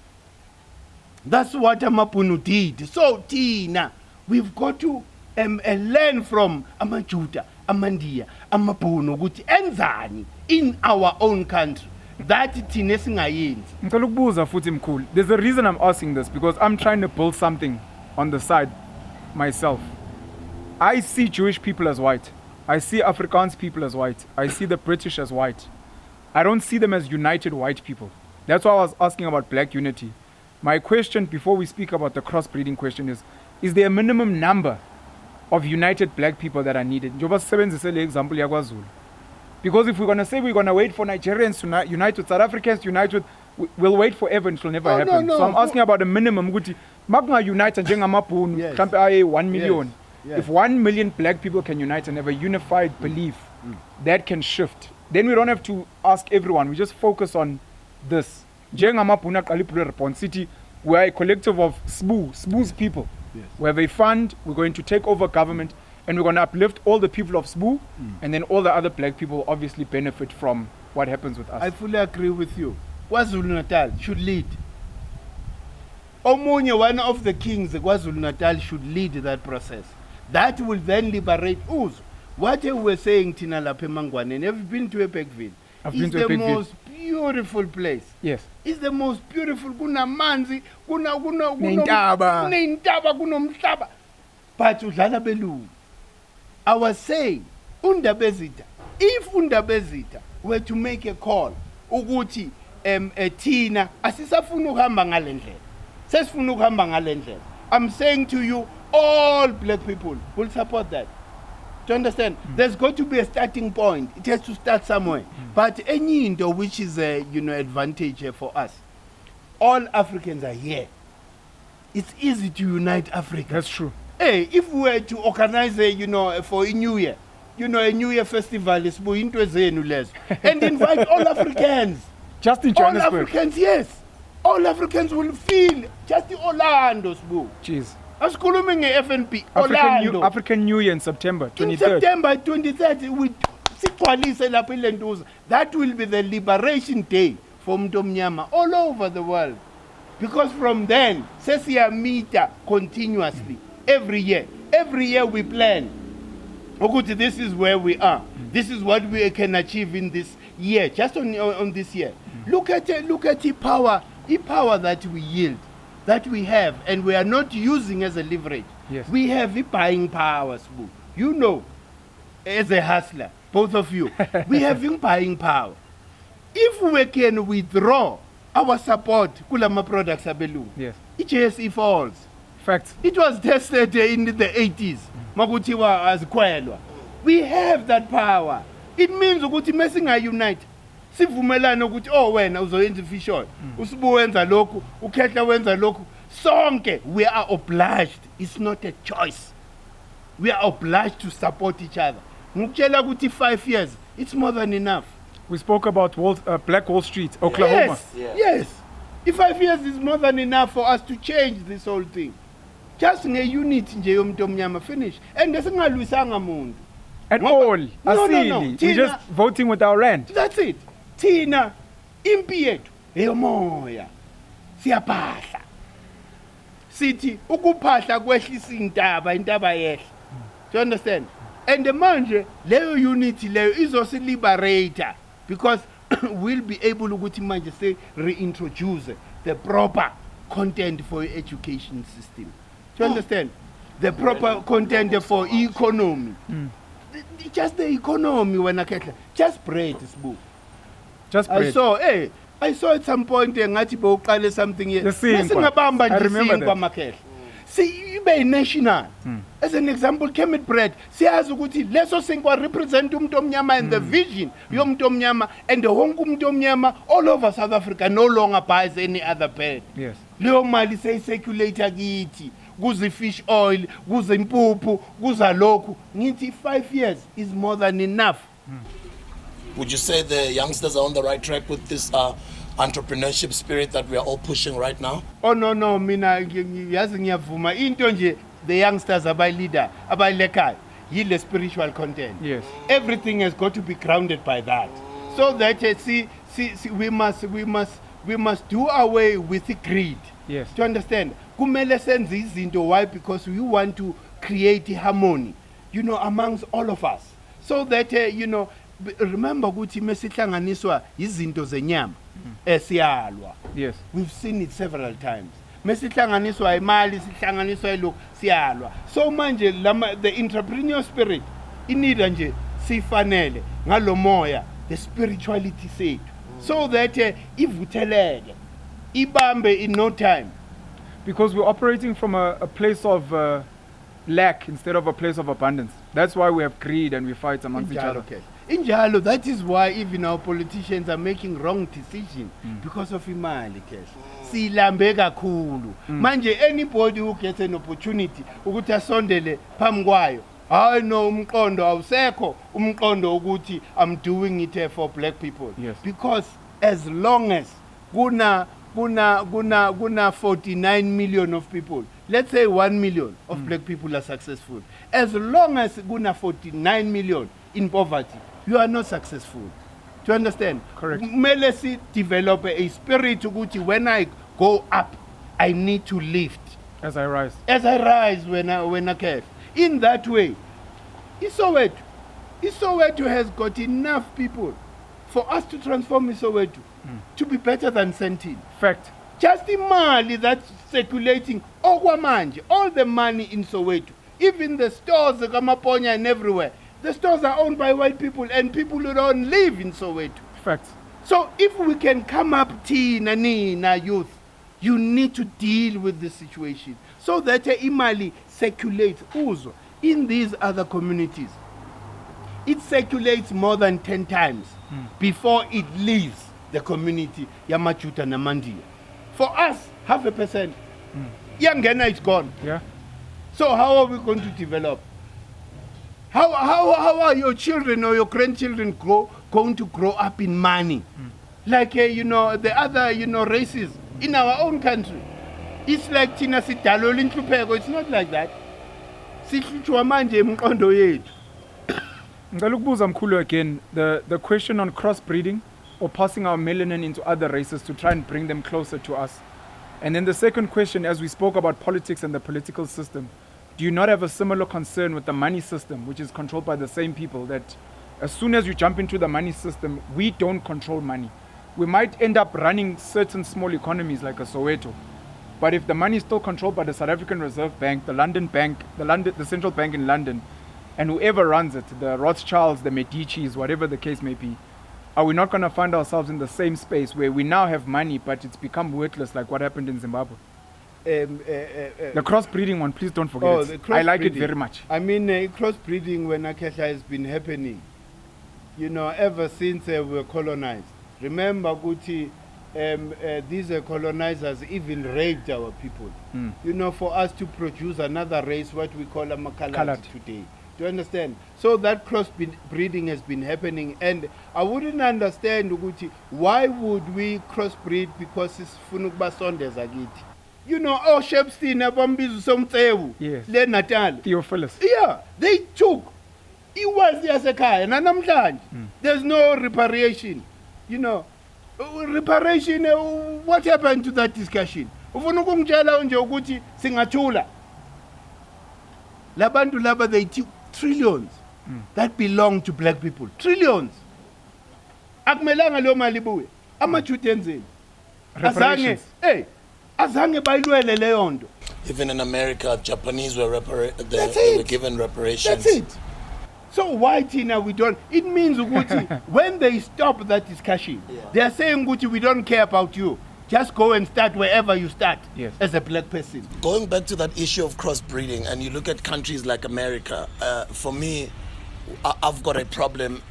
That's what Amabhunu did. So Tina, we've got to learn from Amajuda, Amandia, Amabhunu ukuthi enzani in our own country. That thina singayenzi. Ngicela ukubuza futhi Mkhulu. There's a reason I'm asking this because I'm trying to build something on the side myself. I see Jewish people as white. I see Afrikaans people as white. I see the British as white. I don't see them as united white people. That's why I was asking about black unity. My question before we speak about the crossbreeding question is there a minimum number of united black people that are needed? Njoba sisebenzise le example yakwaZulu. Because if we're going to say we're going to wait for Nigerians to unite with South Africans to unite with, we'll wait forever and it will never happen. no. So I'm asking about a minimum. Ukuthi makunga unite njengamabhunu Yes. mhlambe aye 1 million. Yes. If 1 million black people can unite and have a unified belief, that can shift. Then we don't have to ask everyone. We just focus on this. Njengamabhunu aqala iBlue Ribbon City, we are a collective of Sbu's people. Yes. We have a fund, we're going to take over government, and we're going to uplift all the people of Sbu, and then all the other black people obviously benefit from what happens with us. I fully agree with you. KwaZulu-Natal should lead. Omunye, one of the kings, KwaZulu-Natal should lead that process. That will then liberate us. What we were saying, Tina Lapemangwane, have you been to Epeckville? I've been to It's the Epeckville. most beautiful place. Yes. It's the most beautiful. Kuna manzi, Nentaba. Nentaba, kunomhlaba. But udlala belungu. I was saying, Undabezita, if Undabezita were to make a call, ukuthi Tina, asisafuna ukuhamba ngale ndlela. Sesifuna ukuhamba ngale ndlela. I'm saying to you, all black people will support that. Do you understand? There's got to be a starting point. It has to start somewhere. But any Indo which is a advantage for us, all Africans are here. It's easy to unite Africa. That's true. Hey, if we were to organize for a New Year, a New Year festival is and invite all Africans. Just in All Johannesburg. Africans, yes. All Africans will feel just the Orlando, Sbu. Jeez. I was calling FNP. Orlando. African New Year in September, 23rd. In September 23rd, we sigcwalise lapha ilentuza. That will be the liberation day for Mntomnyama all over the world. Because from then, sesiyamita continuously every year. Every year we plan. Ukuthi, this is where we are. This is what we can achieve in this year, just on this year. Look at the power that we yield, that we have, and we are not using as a leverage. Yes. We have the buying power, Sbu. You know, as a hustler, both of you, we have buying power. If if we can withdraw our support kulama products abelungu, Yes. iJSE falls. Facts. It was tested in the 80s. Makuthiwa azikhwelwa. We have that power. It means ukuthi mesinga unite. Sivumelana ukuthi oh wena uzoyenza fish oil. Usibu wenza lokhu, ukhehla wenza lokhu. Sonke we are obliged. It's not a choice. We are obliged to support each other. Ngikutshela ukuthi 5 years, it's more than enough. We spoke about Black Wall Street, Oklahoma. Yes, yes. If 5 years is more than enough for us to change this whole thing. Just nge-unit nje yomuntu omnyama, finish. And singalwisanga muntu. At all. No. Asili. We're just voting with our rand. That's it. Thina impi yethu eyomoya. Siyaphahla. Sithi ukuphahla kwehlisa intaba yehla. Do you understand? And manje leyo unity leyo izosiliberate because we'll be able ukuthi manje say reintroduce the proper content for your education system. Do you understand? The proper content for economy. Just the economy when I get just bread this book. Just bread. I saw at some point ngathi bowuqale something here. Singabamba nje sinkwa makhehla. See, ibe national. As an example, Kemet bread. Siyazi ukuthi leso sinkwa represent umuntu omnyama and the vision yomuntu omnyama and the wonke umuntu omnyama all over South Africa no longer buys any other bread. Yes. Leyo mali seyicirculate kithi. Kuze fish oil, kuze impuphu, kuza lokhu. Ngithi 5 years is more than enough. Would you say the youngsters are on the right track with this entrepreneurship spirit that we are all pushing right now? Oh no, mina yazi ngiyavuma into nje the youngsters abayleader, abayilekayo, yile spiritual content. Yes. Everything has got to be grounded by that. So that we must do away with the greed. Yes. To understand, kumele senze izinto. Why? Because we want to create harmony, amongst all of us. So that remember ukuthi mesihlanganiswa izinto zenyama esiyalwa. Yes. We've seen it several times. Mesihlanganiswa imali, sihlanganiswa ilokhu siyalwa. So manje the entrepreneurial spirit inida nje sifanele ngalomoya the spirituality said. So that ivutheleke ibambe in no time. Because we're operating from a place of lack instead of a place of abundance. That's why we have greed and we fight amongst each other. Okay. Injalo, that is why even our politicians are making wrong decisions because of imali cash. Silambe kakhulu. Manje anybody who gets an opportunity ukuthi asondele phambi kwayo. I know umqondo awusekho umqondo ukuthi I'm doing it for black people. Yes. Because as long as guna 49 million of people, let's say 1 million of black people are successful. As long as guna 49 million in poverty, you are not successful. Do you understand? Correct. Mele si develop a spirit ukuthi when I go up, I need to lift. As I rise. As I rise when I can. In that way, Isoweto has got enough people for us to transform Isoweto to be better than Sentin. Fact. Just imali that's circulating okwamanje, all the money in Soweto, even the stores, the Kamaponya and everywhere, the stores are owned by white people and people who don't live in Soweto. Fact. So if we can come up, Nina youth, you need to deal with the situation so that imali circulates also in these other communities. It circulates more than 10 times before it leaves the community Yamachuta Namandia. For us, 0.5%. Yangena is gone. Yeah. So how are we going to develop? How are your children or your grandchildren going to grow up in money? Like the other races in our own country. It's like Tina Sitalo Lintupego. It's not like that. Sihlutshwa manje emqondo yethu. Ngalukbuza Mkhulu again, the question on crossbreeding or passing our melanin into other races to try and bring them closer to us. And then the second question, as we spoke about politics and the political system, do you not have a similar concern with the money system, which is controlled by the same people, that as soon as you jump into the money system, we don't control money. We might end up running certain small economies like a Soweto, but if the money is still controlled by the South African Reserve Bank, the London Bank, the central bank in London, and whoever runs it, the Rothschilds, the Medicis, whatever the case may be, are we not going to find ourselves in the same space where we now have money, but it's become worthless, like what happened in Zimbabwe? The crossbreeding one, please don't forget it. I like it very much. I mean, crossbreeding when Akesha has been happening, ever since we were colonized. Remember, Guti, these colonizers even raped our people. For us to produce another race, what we call a Makalati today. Do you understand? So that crossbreeding has been happening, and I wouldn't understand, Guti, why would we crossbreed because it's funukba sondes agiti. Shepstein, Abambizu Somtewu, yes. Le Natal. Theophilus. Yeah, they took. It was the Asakai, and there's no reparation. Reparation, what happened to that discussion? Ufunukungjala unje ukuthi singachula. Labantu laba, they took trillions that belong to black people. Trillions. Akumelanga lo mali buye. Amajuti enzeni. Azange, azange bayilwele leyo nto. Even in America, Japanese were they were given reparations. That's it. So why, Tina, we don't? It means, Uguti, when they stop that discussion, they are saying, Uguti, we don't care about you. Just go and start wherever you start as a black person. Going back to that issue of crossbreeding, and you look at countries like America, for me, I've got a problem,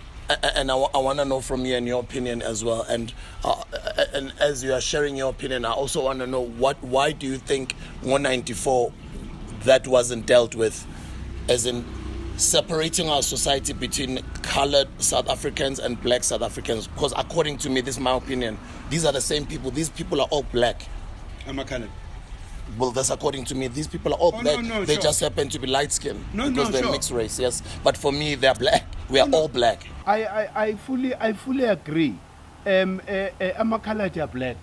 and I want to know from you and your opinion as well. And as you are sharing your opinion, I also want to know why do you think 194 that wasn't dealt with, as in separating our society between colored South Africans and black South Africans? Because according to me, this is my opinion, these are the same people. These people are all black. I'm a colored. Well, that's according to me. These people are all black. They just happen to be light skinned because they're mixed race, yes. But for me, they're black. We are all black. I fully agree. Amakalati are black.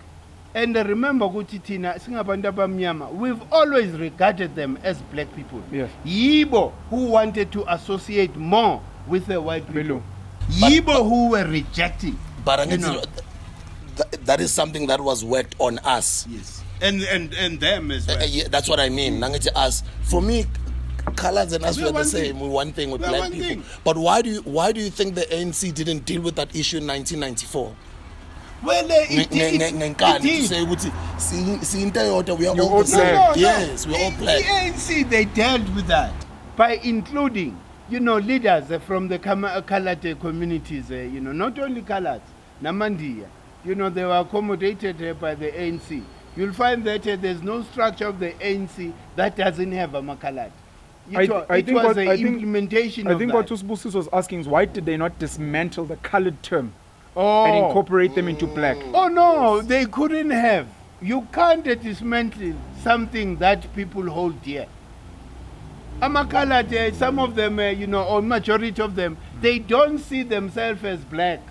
And remember, Gutitina, Singabantu abamnyama, we've always regarded them as black people. Yes. Yibo, who wanted to associate more with the white people. Yibo, who were rejecting. But that is something that was worked on us. Yes. And them as well. Yeah, that's what I mean. Us. For me, colors and us were the same. We're one thing with black people. But why do you think the ANC didn't deal with that issue in 1994? Well, it did. We are all black. Yes, we're all black. The ANC, they dealt with that by including, leaders from the colored communities, not only colored, Namandia, they were accommodated by the ANC. You'll find that there's no structure of the ANC that doesn't have a Makalat. I think what Tusbusis was asking is, why did they not dismantle the colored term and incorporate them into black? Oh no, they couldn't have. You can't dismantle something that people hold dear. Amakalat, some of them, or majority of them, they don't see themselves as black.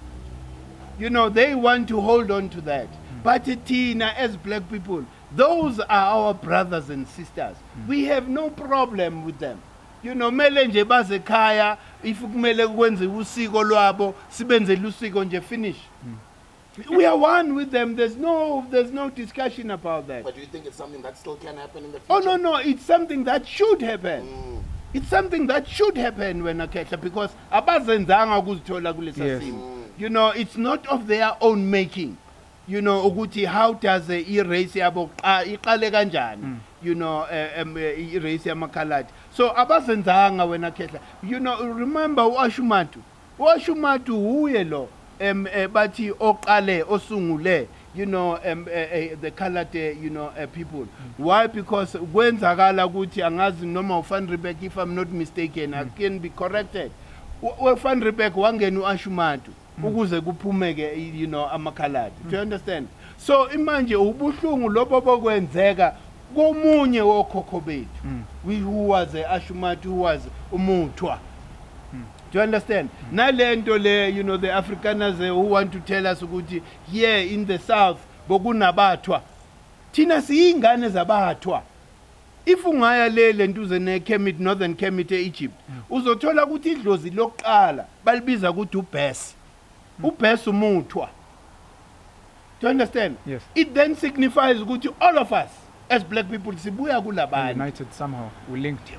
They want to hold on to that. But Tina, as black people, those are our brothers and sisters. We have no problem with them. Mele nje basekhaya, if kumele kwenze usiko lwabo, sibenze lusiko nje finish. We are one with them. There's no discussion about that. But do you think it's something that still can happen in the future? Oh no, it's something that should happen. It's something that should happen when Akesha, because abazenzanga ukuzithola kulesa simo. It's not of their own making. Ukuthi how does i-race yabo iqale kanjani? I-race yamakhaladi. So abazenzanga wena Khehla. Remember uAshumatu. uAshumatu huye lo bathi oqale osungule the colored people. Why? Because kwenzakala ukuthi angazi noma uFan Riebeck, if I'm not mistaken, I can be corrected. uFan Riebeck wangena uAshumatu ukuze kuphumeke amakhaladi. Do you understand? So imanje ubuhlungu lobo bokwenzeka komunye wokhokho bethu, who was Ashumatu, who was Umuthwa. Do you understand? Nalento le, the Afrikaners who want to tell us ukuthi here in the south bokunabathwa. Thina siyingane zabathwa. If ungaya le ntuze ne Northern Kemet Egypt, uzothola ukuthi idlozi lokuqala balibiza ukuthi uBess. uBess Umuthwa. Do you understand? Yes. It then signifies ukuthi all of us as black people sibuya kulabani. United somehow. We linked.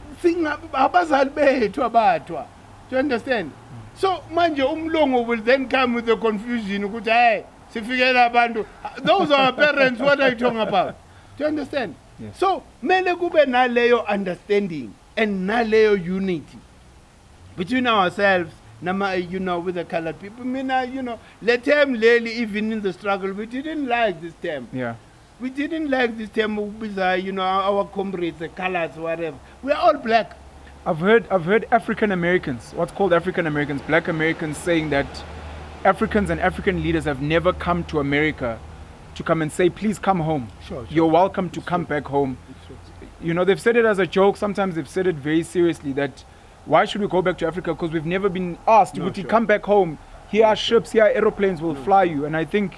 Abazali bethu abathwa. Do you understand? So manje umlungu will then come with the confusion ukuthi hey sifikela abantu. Those are our parents. What are you talking about? Do you understand? Yes. So mele kube naleyo understanding and naleyo unity between ourselves. With the colored people, the term lely, even in the struggle, we didn't like this term. Yeah. We didn't like this term with, our comrades, the colors, whatever. We're all black. I've heard African Americans, what's called African Americans, black Americans, saying that Africans and African leaders have never come to America to come and say, please come home. Sure. You're welcome to come back home. They've said it as a joke. Sometimes they've said it very seriously that why should we go back to Africa? Because we've never been asked to come back home. Here are ships, here are aeroplanes will fly you. And I think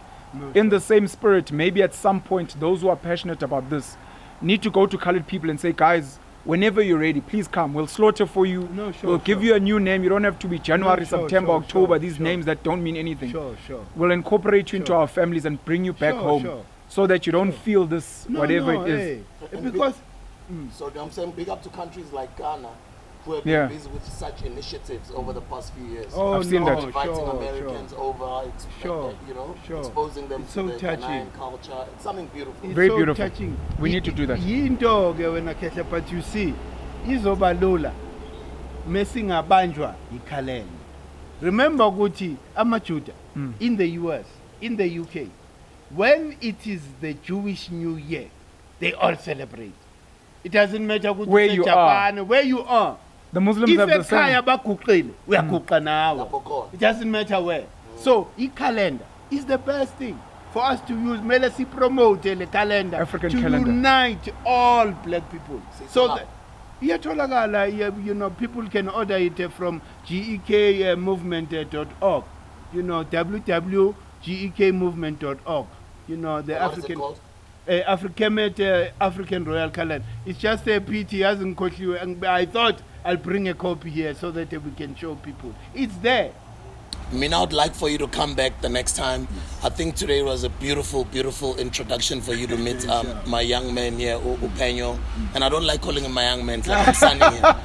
in the same spirit, maybe at some point, those who are passionate about this need to go to colored people and say, guys, whenever you're ready, please come. We'll slaughter for you. We'll give you a new name. You don't have to be January, September, October, these names that don't mean anything. We'll incorporate you into our families and bring you back home so that you don't feel this, whatever it is. Because So I'm saying big up to countries like Ghana who have been busy with such initiatives over the past few years. I've seen that. Inviting Americans over, exposing them It's to so the touching. Ghanaian culture. It's something beautiful. Very so beautiful. touching. We need to do that. Yinto ke wena Khehla, but you see, izoba lula mesingabanjwa ikhalenda. Remember ukuthi amaJuda in the US, in the UK, when it is the Jewish New Year, they all celebrate. It doesn't matter ukuthi Where you Japan, where you are. The Muslims If have the same. ekhaya baguqile, uyaguqa nawe. It doesn't matter where. So calendar is the best thing for us to use. Mele si promote the calendar African to calendar. unite all black people. So that people can order it from gekmovement.org. www.gekmovement.org. The African. African Royal Calendar. It's just a pity hasn't caught you, and I thought I'll bring a copy here so that we can show people. It's there. I mean, I would like for you to come back the next time. I think today was a beautiful, beautiful introduction for you to meet my young man here, Upenyo. And I don't like calling him my young man, it's like I'm standing here.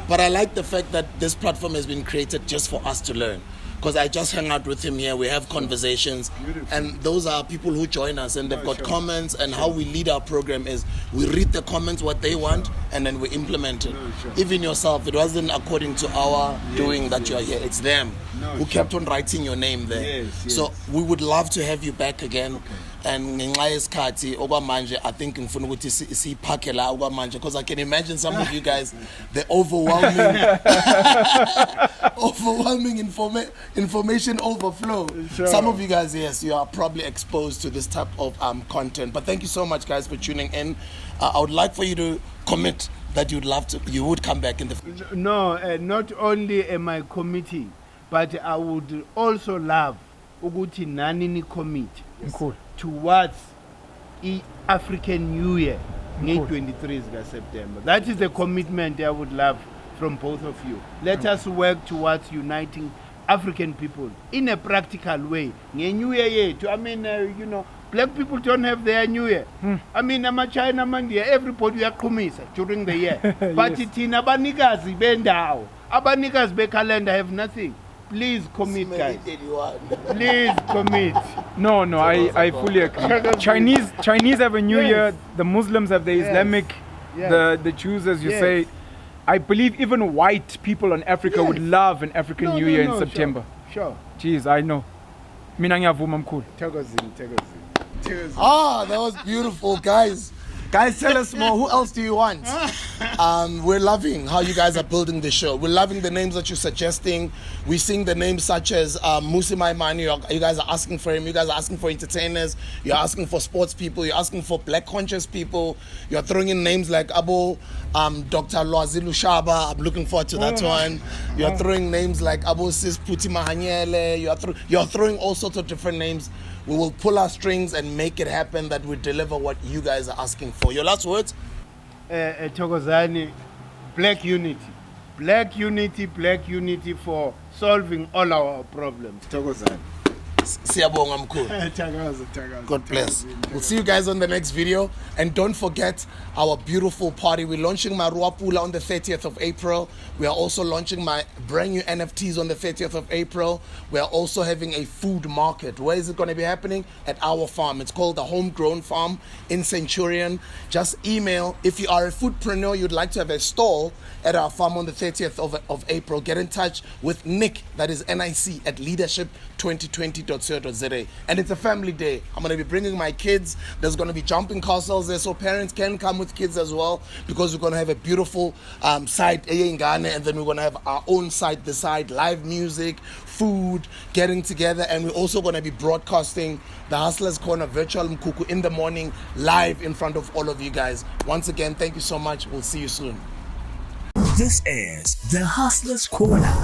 But I like the fact that this platform has been created just for us to learn. Because I just hang out with him here, we have conversations, and those are people who join us, and they've got comments, and how we lead our program is we read the comments, what they want, and then we implement it. Even yourself, it wasn't according to our doing that you are here, it's them who kept on writing your name there. So we would love to have you back again. And ngenxa yesikhathi okwamanje I think ngifuna ukuthi siphakhe la okwamanje, because I can imagine some of you guys, the overwhelming information overflow. Some of you guys, yes, you are probably exposed to this type of content. But thank you so much, guys, for tuning in. I would like for you to commit that you would come back in the future. No, not only am I committing, but I would also love ukuthi nani ni commit towards African New Year, May 23 September. That is the commitment I would love from both of you. Let us work towards uniting African people in a practical way. New Year, I mean, black people don't have their New Year. I mean, China, Mandia, everybody are kumisa during the year. But tina banikazi bendawo, abanikazi be calendar have nothing. Please commit, guys. Please commit. No, I fully agree. Chinese have a New Year. The Muslims have the Islamic. The Jews, as you say. I believe even white people in Africa would love an African New Year in September. Sure. Jeez, I know. Mina ngiyavuma Mkhulu. Ah, that was beautiful, guys. Guys, tell us more. Who else do you want? We're loving how you guys are building the show. We're loving the names that you're suggesting. We're seeing the names such as Musi Maimani. You guys are asking for him. You guys are asking for entertainers. You're asking for sports people. You're asking for black conscious people. You're throwing in names like Dr. Lwazilu Shaba. I'm looking forward to that one. You're throwing names like Abu Sis Puti Mahanyele. You're throwing all sorts of different names. We will pull our strings and make it happen that we deliver what you guys are asking for. Your last words? Thokozani, black unity. Black unity for solving all our problems. Thokozani. Siyabonga Mkhulu. God bless. We'll see you guys on the next video. And don't forget our beautiful party. We're launching Marua Pula on the 30th of April. We are also launching my brand new NFTs on the 30th of April. We are also having a food market. Where is it going to be happening? At our farm. It's called the Homegrown Farm in Centurion. Just email. If you are a foodpreneur, you'd like to have a stall at our farm on the 30th of April, get in touch with Nick, that is NIC, at leadership2020.co.za. And it's a family day. I'm going to be bringing my kids. There's going to be jumping castles there, so parents can come with kids as well, because we're going to have a beautiful side, and then we're going to have our own side, the side, live music, food, getting together, and we're also going to be broadcasting the Hustlers Corner virtual Mkhukhu in the morning, live in front of all of you guys. Once again, thank you so much. We'll see you soon. This is the Hustlers Corner.